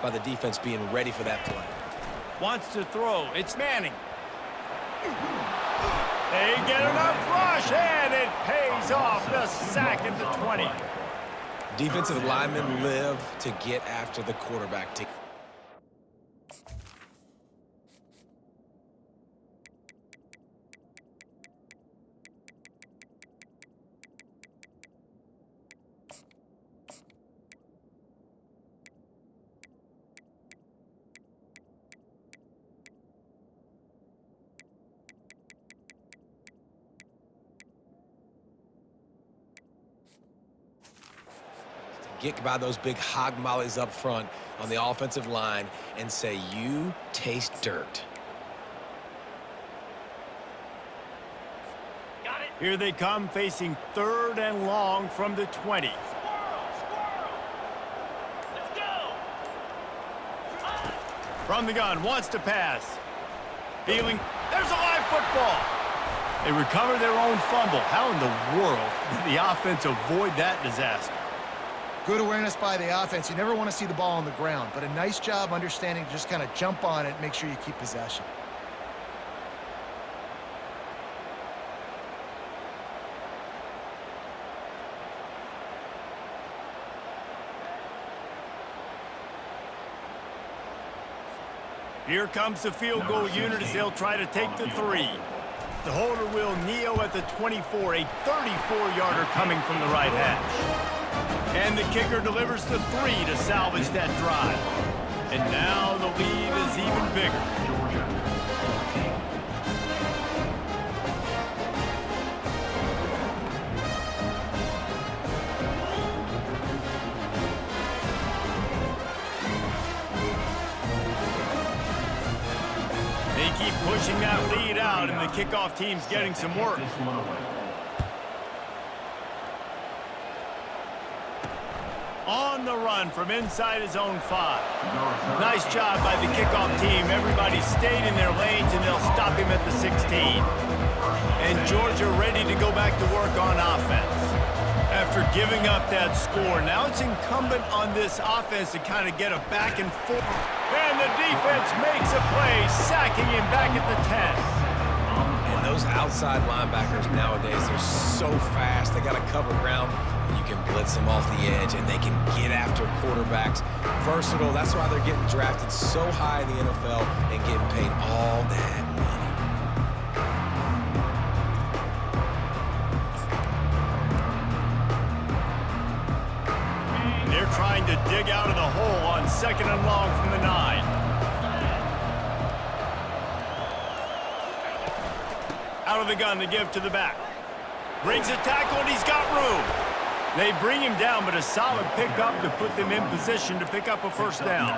S2: by the defense being ready for that play.
S1: Wants to throw. It's Manning. They get enough rush, and it pays off. The sack at the 20.
S2: Defensive linemen live to get after the quarterback. Get by those big hog mollies up front on the offensive line and say, you taste dirt.
S1: Here they come, facing 3rd and long from the 20. From the gun, wants to pass. Feeling, there's a live football. They recover their own fumble. How in the world did the offense avoid that disaster?
S3: Good awareness by the offense. You never want to see the ball on the ground, but a nice job understanding to just kind of jump on it, make sure you keep possession.
S1: Here comes the field goal unit as they'll try to take the 3. The holder will kneel at the 24, a 34-yarder coming from the right hash. And the kicker delivers the 3 to salvage that drive. And now the lead is even bigger. They keep pushing that lead out, and the kickoff team's getting some work. On the run from inside his own 5. Nice job by the kickoff team. Everybody stayed in their lanes, and they'll stop him at the 16. And Georgia ready to go back to work on offense. After giving up that score, now it's incumbent on this offense to kind of get a back and forth. And the defense makes a play, sacking him back at the 10.
S2: And those outside linebackers nowadays, they're so fast. They got to cover ground. You can blitz them off the edge, and they can get after quarterbacks. Versatile. That's why they're getting drafted so high in the NFL and getting paid all that money.
S1: They're trying to dig out of the hole on 2nd and long from the 9. Out of the gun to give to the back. Brings a tackle, and he's got room. They bring him down, but a solid pickup to put them in position to pick up a first down.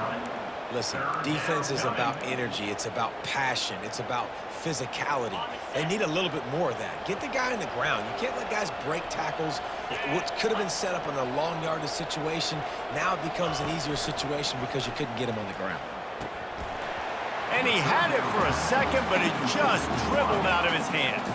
S2: Listen, defense is about energy. It's about passion. It's about physicality. They need a little bit more of that. Get the guy in the ground. You can't let guys break tackles. What could have been set up in a long yardage situation, now it becomes an easier situation because you couldn't get him on the ground.
S1: And he had it for a second, but it just dribbled out of his hands.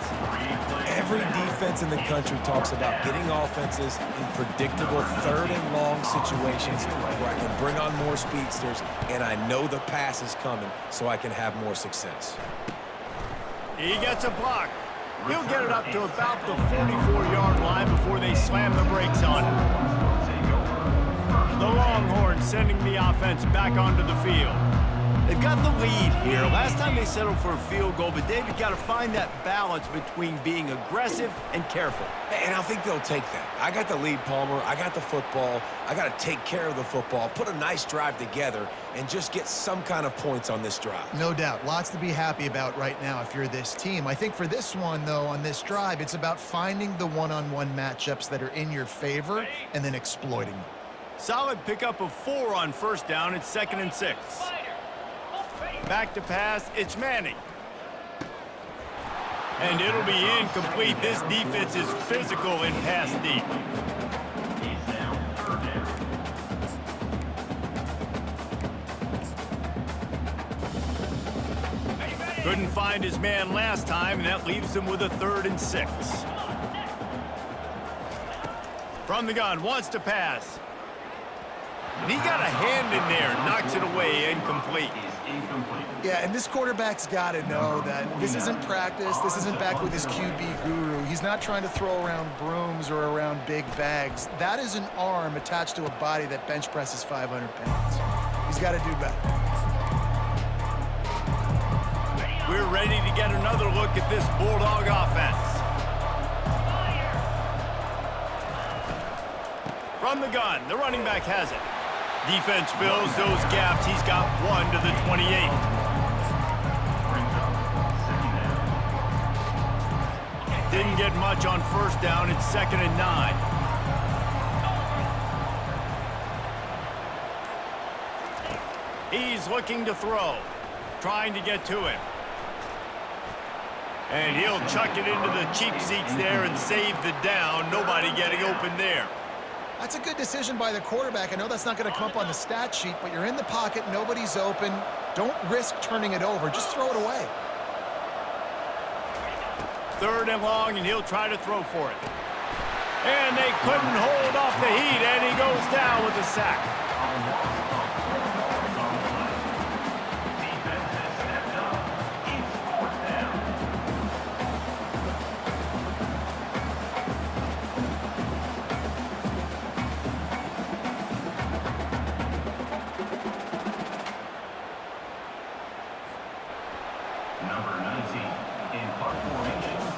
S2: Every defense in the country talks about getting offenses in predictable third and long situations where I can bring on more speedsters and I know the pass is coming so I can have more success.
S1: He gets a block. He'll get it up to about the 44-yard line before they slam the brakes on him. The Longhorns sending the offense back onto the field. They've got the lead here. Last time they settled for a field goal, but David got to find that balance between being aggressive and careful.
S2: And I think they'll take that. I got the lead, Palmer. I got the football. I got to take care of the football, put a nice drive together, and just get some kind of points on this drive.
S3: No doubt. Lots to be happy about right now if you're this team. I think for this one, though, on this drive, it's about finding the one-on-one matchups that are in your favor and then exploiting them.
S1: Solid pickup of 4 on first down. It's 2nd and 6. Back to pass, it's Manning. And it'll be incomplete. This defense is physical in pass deep. Couldn't find his man last time, and that leaves him with a 3rd and 6. From the gun, wants to pass. And he got a hand in there, knocks it away, incomplete.
S3: Yeah, and this quarterback's got to know that this isn't practice. This isn't back with his QB guru. He's not trying to throw around brooms or around big bags. That is an arm attached to a body that bench presses 500 pounds. He's got to do better.
S1: We're ready to get another look at this Bulldog offense. From the gun, the running back has it. Defense fills those gaps. He's got 1 to the 28. Didn't get much on first down. It's 2nd and 9. He's looking to throw, trying to get to him. And he'll chuck it into the cheap seats there and save the down. Nobody getting open there.
S3: That's a good decision by the quarterback. I know that's not going to come up on the stat sheet, but you're in the pocket, nobody's open. Don't risk turning it over. Just throw it away.
S1: 3rd and long, and he'll try to throw for it. And they couldn't hold off the heat, and he goes down with a sack.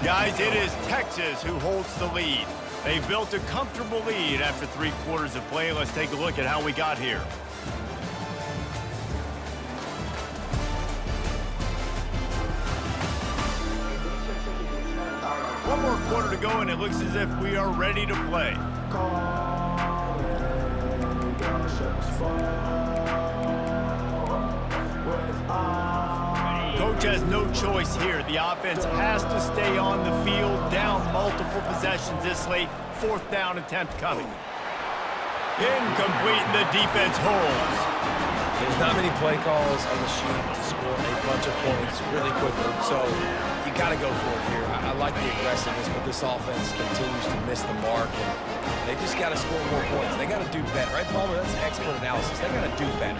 S1: Guys, it is Texas who holds the lead. They built a comfortable lead after 3 quarters of play. Let's take a look at how we got here. One more quarter to go, and it looks as if we are ready to play. Coach has no choice here. The offense has to stay on the field, down multiple possessions this late. 4th down attempt coming. Incomplete, and the defense holds.
S2: There's not many play calls on the sheet to score a bunch of points really quickly, so you got to go for it here. I like the aggressiveness, but this offense continues to miss the mark, and they just got to score more points. They got to do better, right, Palmer? That's expert analysis. They got to do better.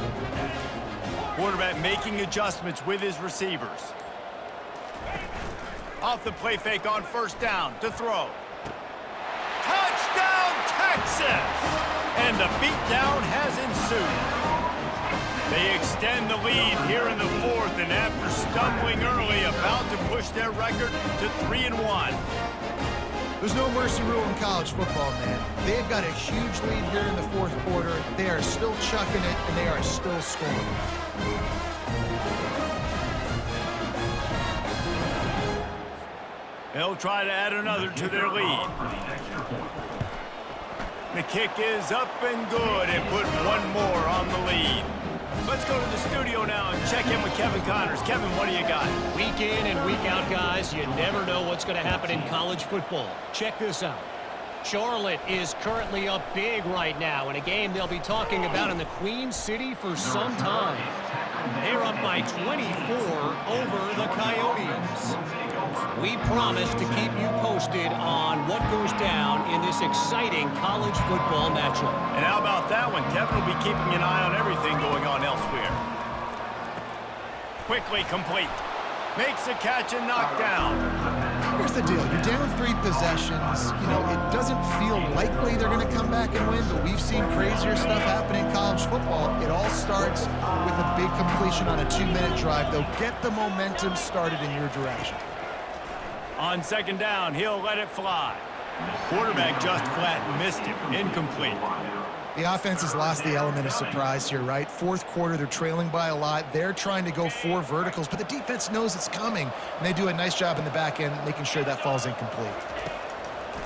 S1: Quarterback making adjustments with his receivers. Off the play fake on first down to throw. Touchdown, Texas! And the beatdown has ensued. They extend the lead here in the 4th, and after stumbling early, about to push their record to 3-1.
S3: There's no mercy rule in college football, man. They've got a huge lead here in the 4th quarter. They are still chucking it, and they are still scoring.
S1: They'll try to add another to their lead. The kick is up and good, and put 1 more on the lead. Let's go to the studio now and check in with Kevin Connors. Kevin, what do you got?
S5: Week in and week out, guys, you never know what's going to happen in college football. Check this out. Charlotte is currently up big right now in a game they'll be talking about in the Queen City for some time. They're up by 24 over the Coyotes. We promise to keep you posted on what goes down in this exciting college football matchup.
S1: And how about that one? Kevin will be keeping an eye on everything going on elsewhere. Quickly complete. Makes a catch and knocked down.
S3: Here's the deal. You're down 3 possessions. You know, it doesn't feel likely they're going to come back and win, but we've seen crazier stuff happen in college football. It all starts with a big completion on a 2-minute drive. They'll get the momentum started in your direction.
S1: On second down, he'll let it fly. Quarterback just flat missed him. Incomplete.
S3: The offense has lost the element of surprise here, right? Fourth quarter, they're trailing by a lot. They're trying to go 4 verticals, but the defense knows it's coming. And they do a nice job in the back end making sure that falls incomplete.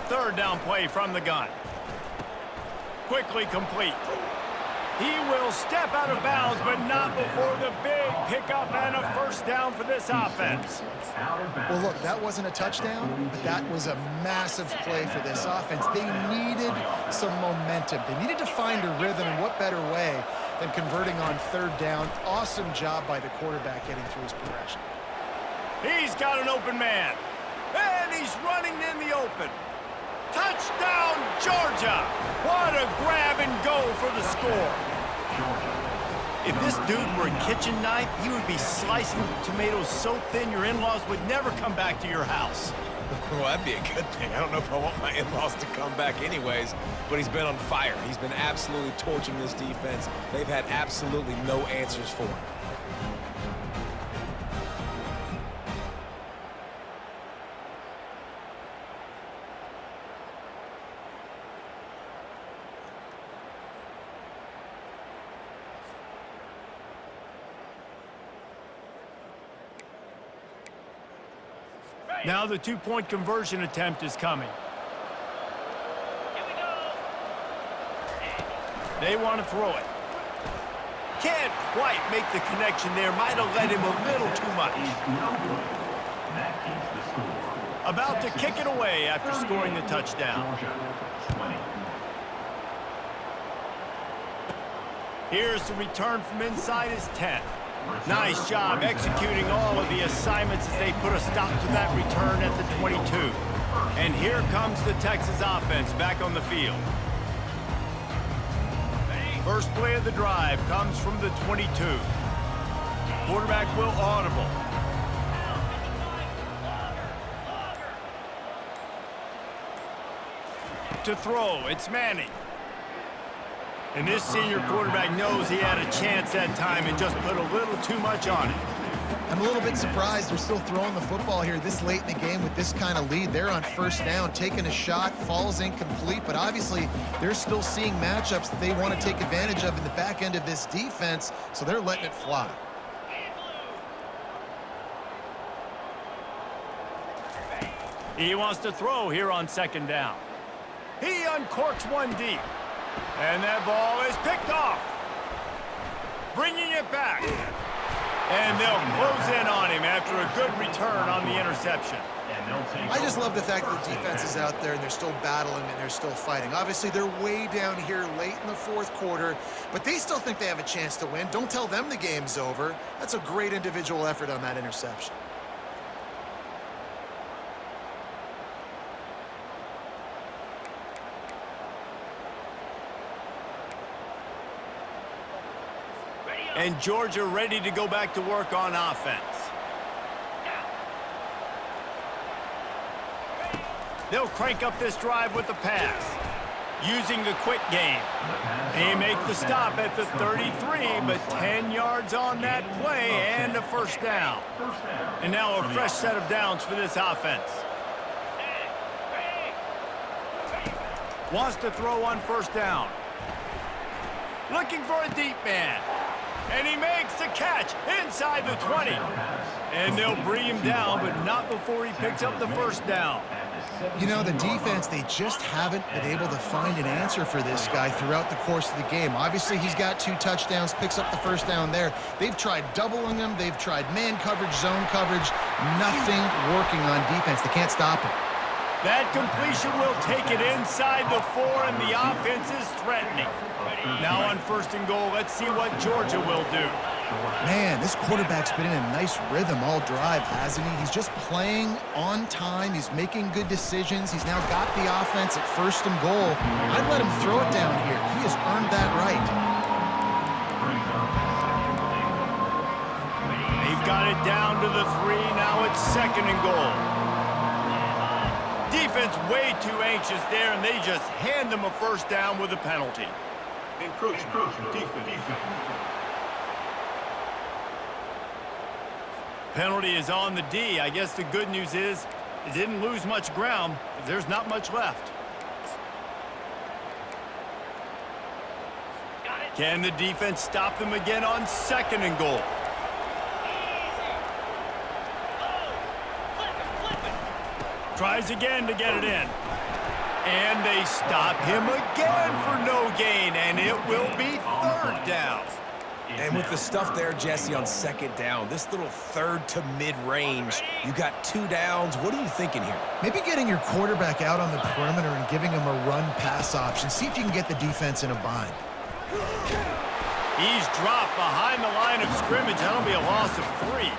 S1: Third down play from the gun. Quickly complete. He will step out of bounds, but not before the big pickup and a first down for this offense.
S3: Well, look, that wasn't a touchdown, but that was a massive play for this offense. They needed some momentum. They needed to find a rhythm, and what better way than converting on third down. Awesome job by the quarterback getting through his progression.
S1: He's got an open man, and he's running in the open. Touchdown, Georgia! What a grab and go for the score. If this dude were a kitchen knife, he would be slicing tomatoes so thin your in-laws would never come back to your house.
S2: Well, that'd be a good thing. I don't know if I want my in-laws to come back anyways, but he's been on fire. He's been absolutely torching this defense. They've had absolutely no answers for him.
S1: Now the 2-point conversion attempt is coming. They want to throw it. Can't quite make the connection there. Might have led him a little too much. About to kick it away after scoring the touchdown. Here's the return from inside his 10. Nice job executing all of the assignments as they put a stop to that return at the 22. And here comes the Texas offense back on the field. First play of the drive comes from the 22. Quarterback will audible. To throw, it's Manning. And this senior quarterback knows he had a chance that time and just put a little too much on it.
S3: I'm a little bit surprised they're still throwing the football here this late in the game with this kind of lead. They're on first down, taking a shot, falls incomplete, but obviously they're still seeing matchups that they want to take advantage of in the back end of this defense, so they're letting it fly.
S1: He wants to throw here on second down. He uncorks one deep. And that ball is picked off. Bringing it back. And they'll close in on him after a good return on the interception.
S3: I just love the fact that the defense is out there and they're still battling and they're still fighting. Obviously, they're way down here late in the fourth quarter, but they still think they have a chance to win. Don't tell them the game's over. That's a great individual effort on that interception.
S1: And Georgia ready to go back to work on offense. They'll crank up this drive with the pass, using the quick game. They make the stop at the 33, but 10 yards on that play and a first down. And now a fresh set of downs for this offense. Wants to throw on first down. Looking for a deep man. And he makes the catch inside the 20. And they'll bring him down, but not before he picks up the first down.
S3: You know, the defense, they just haven't been able to find an answer for this guy throughout the course of the game. Obviously, he's got 2 touchdowns, picks up the first down there. They've tried doubling him. They've tried man coverage, zone coverage. Nothing working on defense. They can't stop him.
S1: That completion will take it inside the 4, and the offense is threatening. Now on 1st and goal, let's see what Georgia will do.
S3: Man, this quarterback's been in a nice rhythm all drive, hasn't he? He's just playing on time. He's making good decisions. He's now got the offense at 1st and goal. I'd let him throw it down here. He has earned that right.
S1: They've got it down to the 3. Now it's 2nd and goal. Defense way too anxious there, and they just hand them a 1st down with a penalty. Defense. Penalty is on the D. I guess the good news is it didn't lose much ground. There's not much left. Can the defense stop them again on 2nd and goal? Tries again to get it in. And they stop him again for no gain, and it will be 3rd down.
S2: And with the stuff there, Jesse, on 2nd down, this little 3rd to mid-range, you got 2 downs. What are you thinking here?
S3: Maybe getting your quarterback out on the perimeter and giving him a run-pass option. See if you can get the defense in a bind.
S1: He's dropped behind the line of scrimmage. That'll be a loss of 3.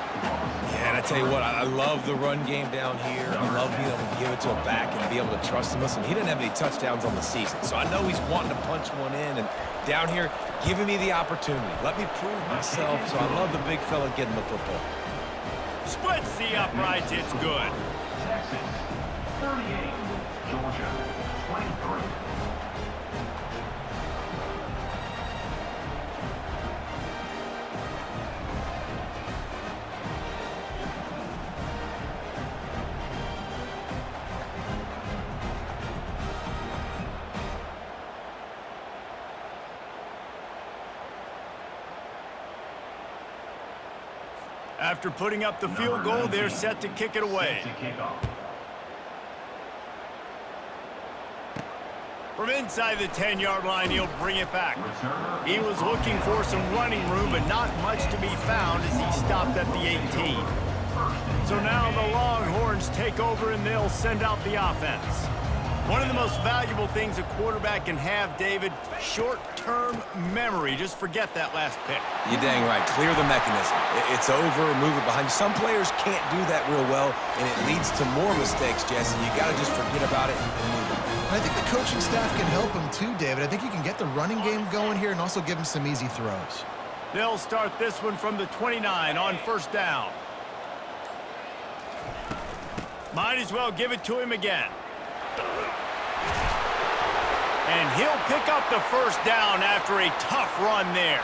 S2: Yeah, and I tell you what, I love the run game down here. I love being able to give it to a back and be able to trust him. Listen, he didn't have any touchdowns on the season, so I know he's wanting to punch one in. And down here, giving me the opportunity. Let me prove myself, so I love the big fella getting the football.
S1: Splits the uprights. It's good.
S4: Texas 38, Georgia 23.
S1: After putting up the field goal, they're set to kick it away. From inside the 10-yard line, he'll bring it back. He was looking for some running room, but not much to be found as he stopped at the 18. So now the Longhorns take over and they'll send out the offense. One of the most valuable things a quarterback can have, David, short-term memory. Just forget that last pick.
S2: You're dang right. Clear the mechanism. It's over, move it behind you. Some players can't do that real well, and it leads to more mistakes, Jesse. You got to just forget about it and move it.
S3: And I think the coaching staff can help him too, David. I think you can get the running game going here and also give him some easy throws.
S1: They'll start this one from the 29 on 1st down. Might as well give it to him again. And he'll pick up the 1st down after a tough run there.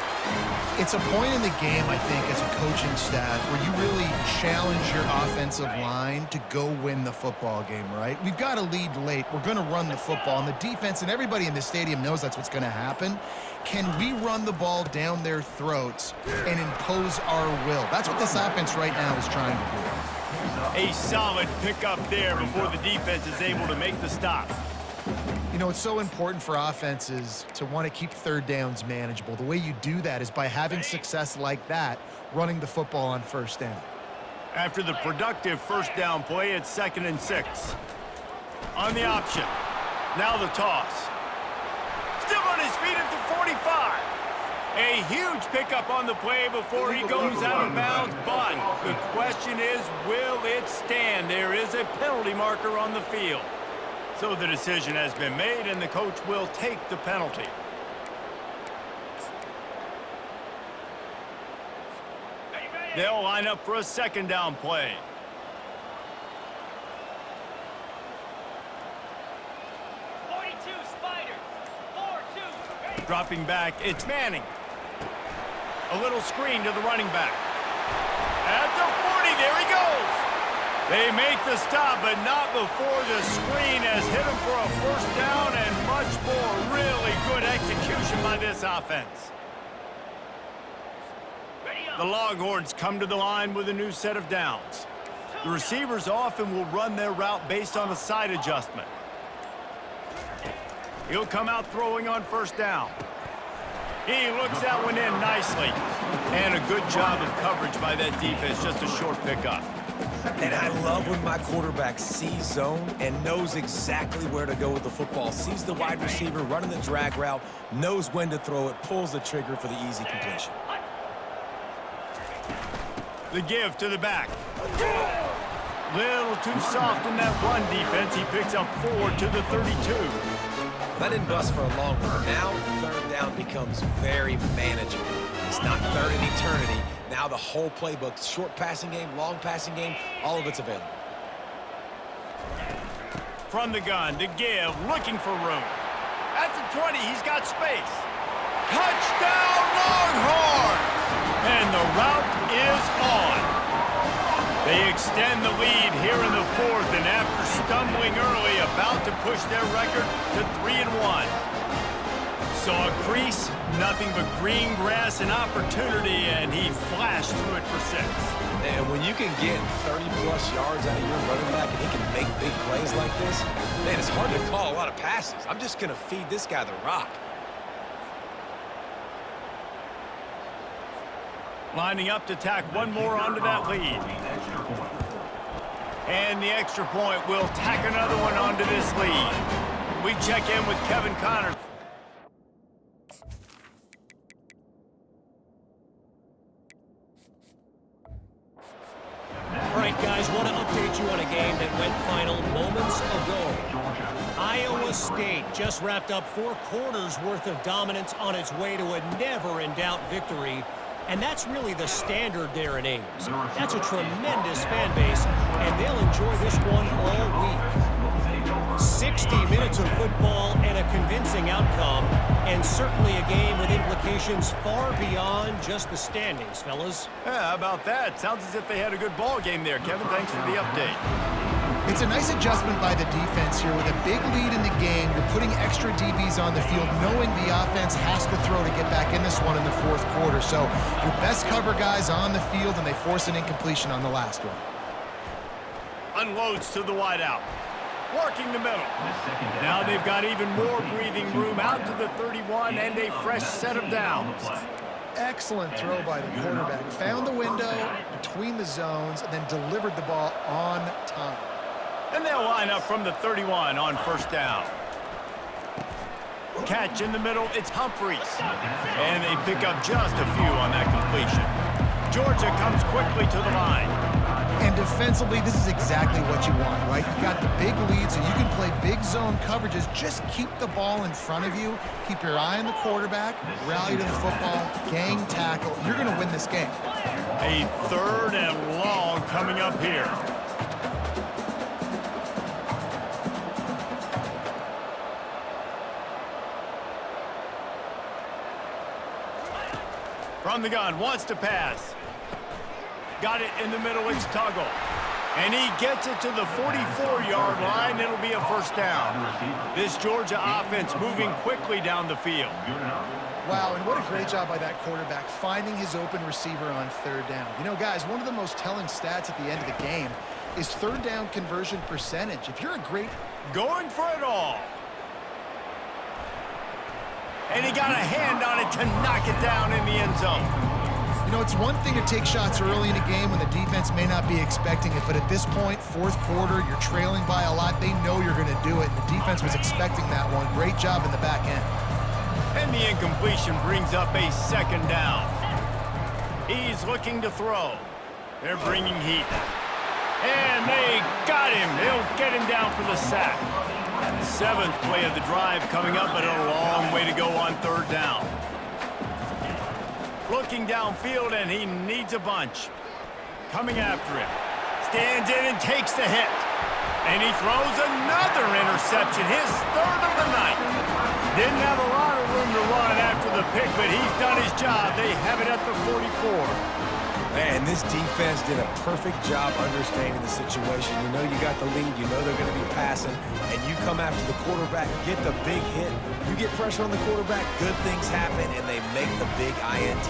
S3: It's a point in the game, I think, as a coaching staff where you really challenge your offensive line to go win the football game, right? We've got to lead late. We're going to run the football. And the defense and everybody in the stadium knows that's what's going to happen. Can we run the ball down their throats and impose our will? That's what this offense right now is trying to do.
S1: A solid pickup there before the defense is able to make the stop.
S3: You know, it's so important for offenses to want to keep 3rd downs manageable. The way you do that is by having success like that, running the football on 1st down.
S1: After the productive 1st down play, it's 2nd and 6. On the option. Now the toss. Still on his feet at the 45. A huge pickup on the play before he goes out of bounds, but the question is, will it stand? There is a penalty marker on the field. So the decision has been made, and the coach will take the penalty. They'll line up for a 2nd down play. Dropping back, it's Manning. A little screen to the running back. At the 40, there he goes. They make the stop, but not before the screen has hit him for a 1st down and much more. Really good execution by this offense. The Longhorns come to the line with a new set of downs. The receivers often will run their route based on a side adjustment. He'll come out throwing on 1st down. He looks that one in nicely. And a good job of coverage by that defense, just a short pickup.
S2: And I love when my quarterback sees zone and knows exactly where to go with the football. Sees the wide receiver running the drag route, knows when to throw it, pulls the trigger for the easy completion.
S1: The give to the back. Little too soft in that run defense. He picks up 4 to the 32.
S2: That didn't bust for a long one, but now third down becomes very manageable. It's not third in eternity. Now the whole playbook, short passing game, long passing game, all of it's available.
S1: From the gun, to give, looking for room. At the 20, he's got space. Touchdown, Longhorns! And the route is on. They extend the lead here in the fourth, and after stumbling early, about to push their record to 3-1. Saw a crease, nothing but green grass and opportunity, and he flashed through it for 6.
S2: And when you can get 30-plus yards out of your running back and he can make big plays like this, man, it's hard to call a lot of passes. I'm just going to feed this guy the rock.
S1: Lining up to tack one more onto that lead. And the extra point will tack another one onto this lead. We check in with Kevin Connors.
S5: All right, guys, want to update you on a game that went final moments ago. Iowa State just wrapped up 4 quarters worth of dominance on its way to a never-in-doubt victory. And that's really the standard there in Ames. That's a tremendous fan base, and they'll enjoy this one all week. 60 minutes of football and a convincing outcome, and certainly a game with implications far beyond just the standings, fellas.
S1: Yeah, how about that? Sounds as if they had a good ball game there, Kevin. Thanks for the update.
S3: It's a nice adjustment by the defense here. With a big lead in the game, you're putting extra DBs on the field, knowing the offense has to throw to get back in this one in the fourth quarter. So your best cover guys on the field, and they force an incompletion on the last one.
S1: Unloads to the wideout. Working the middle. Now they've got even more breathing room out to the 31 and a fresh set of downs.
S3: Excellent throw by the quarterback. Found the window between the zones and then delivered the ball on time.
S1: And they'll line up from the 31 on first down. Catch in the middle, it's Humphreys. And they pick up just a few on that completion. Georgia comes quickly to the line.
S3: And defensively, this is exactly what you want, right? You got the big lead, so you can play big zone coverages. Just keep the ball in front of you. Keep your eye on the quarterback. Rally to the football. Gang tackle. You're going to win this game.
S1: A 3rd and long coming up here. From the gun, wants to pass. Got it in the middle, it's Tuggle. And he gets it to the 44-yard line. It'll be a first down. This Georgia offense moving quickly down the field.
S3: Wow, and what a great job by that quarterback, finding his open receiver on 3rd down. You know, guys, one of the most telling stats at the end of the game is 3rd down conversion percentage. If you're a great...
S1: Going for it all. And he got a hand on it to knock it down in the end zone.
S3: You know, it's one thing to take shots early in a game when the defense may not be expecting it, but at this point, 4th quarter, you're trailing by a lot. They know you're going to do it, and the defense was expecting that one. Great job in the back end.
S1: And the incompletion brings up a 2nd down. He's looking to throw. They're bringing heat. And they got him. They'll get him down for the sack. 7th play of the drive coming up, but a long way to go on 3rd down. Looking downfield, and he needs a bunch. Coming after him. Stands in and takes the hit. And he throws another interception, his 3rd of the night. Didn't have a lot of room to run after the pick, but he's done his job. They have it at the 44.
S2: Man, this defense did a perfect job understanding the situation. You know you got the lead, you know they're going to be passing, and you come after the quarterback, get the big hit. You get pressure on the quarterback, good things happen, and they make the big INT.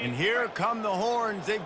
S1: And here come the horns. They've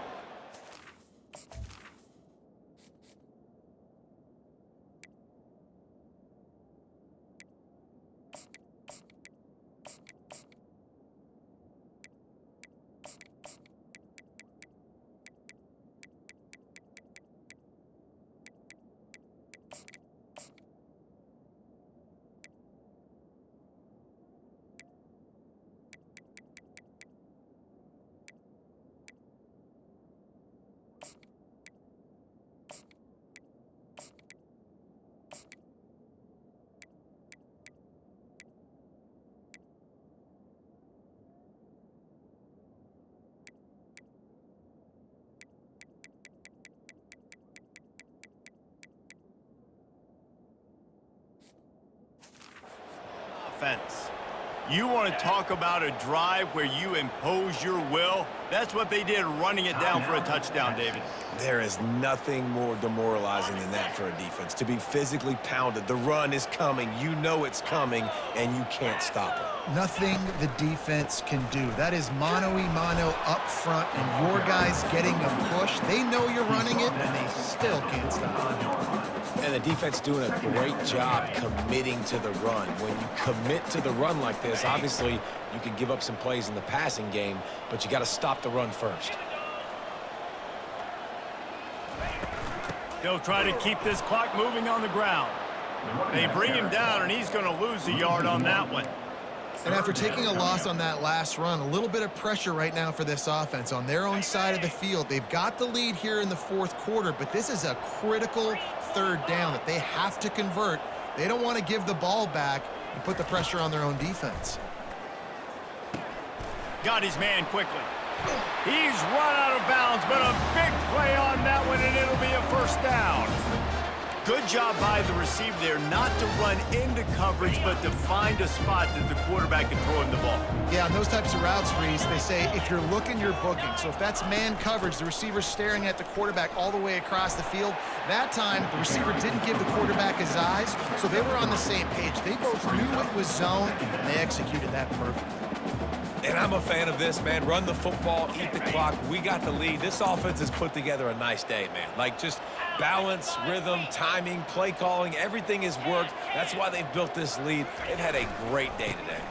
S1: offense. You want to talk about a drive where you impose your will? That's what they did, running it down for a touchdown, David.
S2: There is nothing more demoralizing than that for a defense. To be physically pounded, the run is coming, you know it's coming, and you can't stop it.
S3: Nothing the defense can do. That is mano-a-mano up front, and your guys getting a push. They know you're running it, and they still can't stop it.
S2: And the defense doing a great job committing to the run. When you commit to the run like this, obviously you can give up some plays in the passing game, but you got to stop the run first.
S1: They'll try to keep this clock moving on the ground. They bring him down, and he's going to lose a yard on that one.
S3: And after taking a loss on that last run, a little bit of pressure right now for this offense on their own side of the field. They've got the lead here in the fourth quarter, but this is a critical third down that they have to convert. They don't want to give the ball back and put the pressure on their own defense.
S1: Got his man quickly. He's run out of bounds, but a big play on that one, and it'll be a first down. Good job by the receiver there not to run into coverage, but to find a spot that the quarterback can throw him the ball.
S3: Yeah, on those types of routes, Reese, they say if you're looking, you're booking. So if that's man coverage, the receiver's staring at the quarterback all the way across the field. That time, the receiver didn't give the quarterback his eyes, so they were on the same page. They both knew it was zone, and they executed that perfectly.
S2: And I'm a fan of this, man. Run the football, eat the clock. We got the lead. This offense has put together a nice day, man. Like, just balance, rhythm, timing, play calling, everything has worked. That's why they've built this lead. They've had a great day today.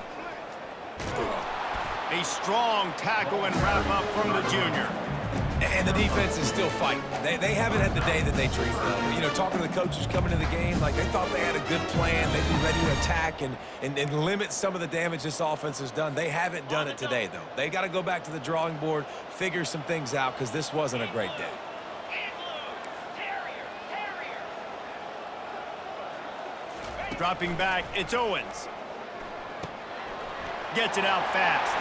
S1: A strong tackle and wrap up from the junior.
S2: And the defense is still fighting. They haven't had the day that they dreamed of. You know, talking to the coaches coming to the game, like they thought they had a good plan. They'd be ready to attack and limit some of the damage this offense has done. They haven't done it today, though. They got to go back to the drawing board, figure some things out, because this wasn't a great day.
S1: Dropping back, it's Owens. Gets it out fast.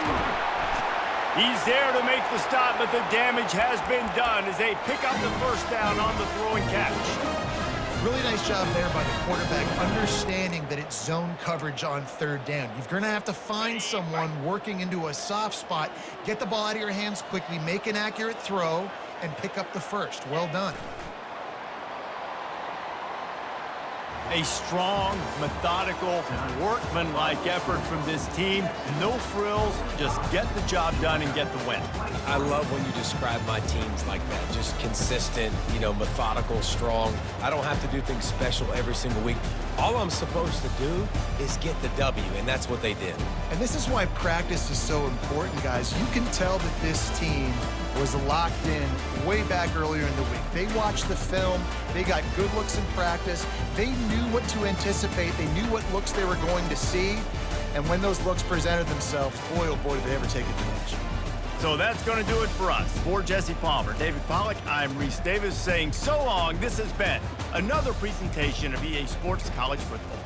S1: He's there to make the stop, but the damage has been done as they pick up the first down on the throw and catch.
S3: Really nice job there by the quarterback, understanding that it's zone coverage on third down. You're going to have to find someone working into a soft spot, get the ball out of your hands quickly, make an accurate throw, and pick up the first. Well done.
S1: A strong, methodical, workmanlike effort from this team. No frills, just get the job done and get the win.
S2: I love when you describe my teams like that. Just consistent, you know, methodical, strong. I don't have to do things special every single week. All I'm supposed to do is get the W, and that's what they did.
S3: And this is why practice is so important, guys. You can tell that this team was locked in way back earlier in the week. They watched the film. They got good looks in practice. They knew what to anticipate. They knew what looks they were going to see. And when those looks presented themselves, boy, oh boy, did they ever take advantage.
S1: So that's going to do it for us. For Jesse Palmer, David Pollack, I'm Reese Davis saying so long. This has been another presentation of EA Sports College Football.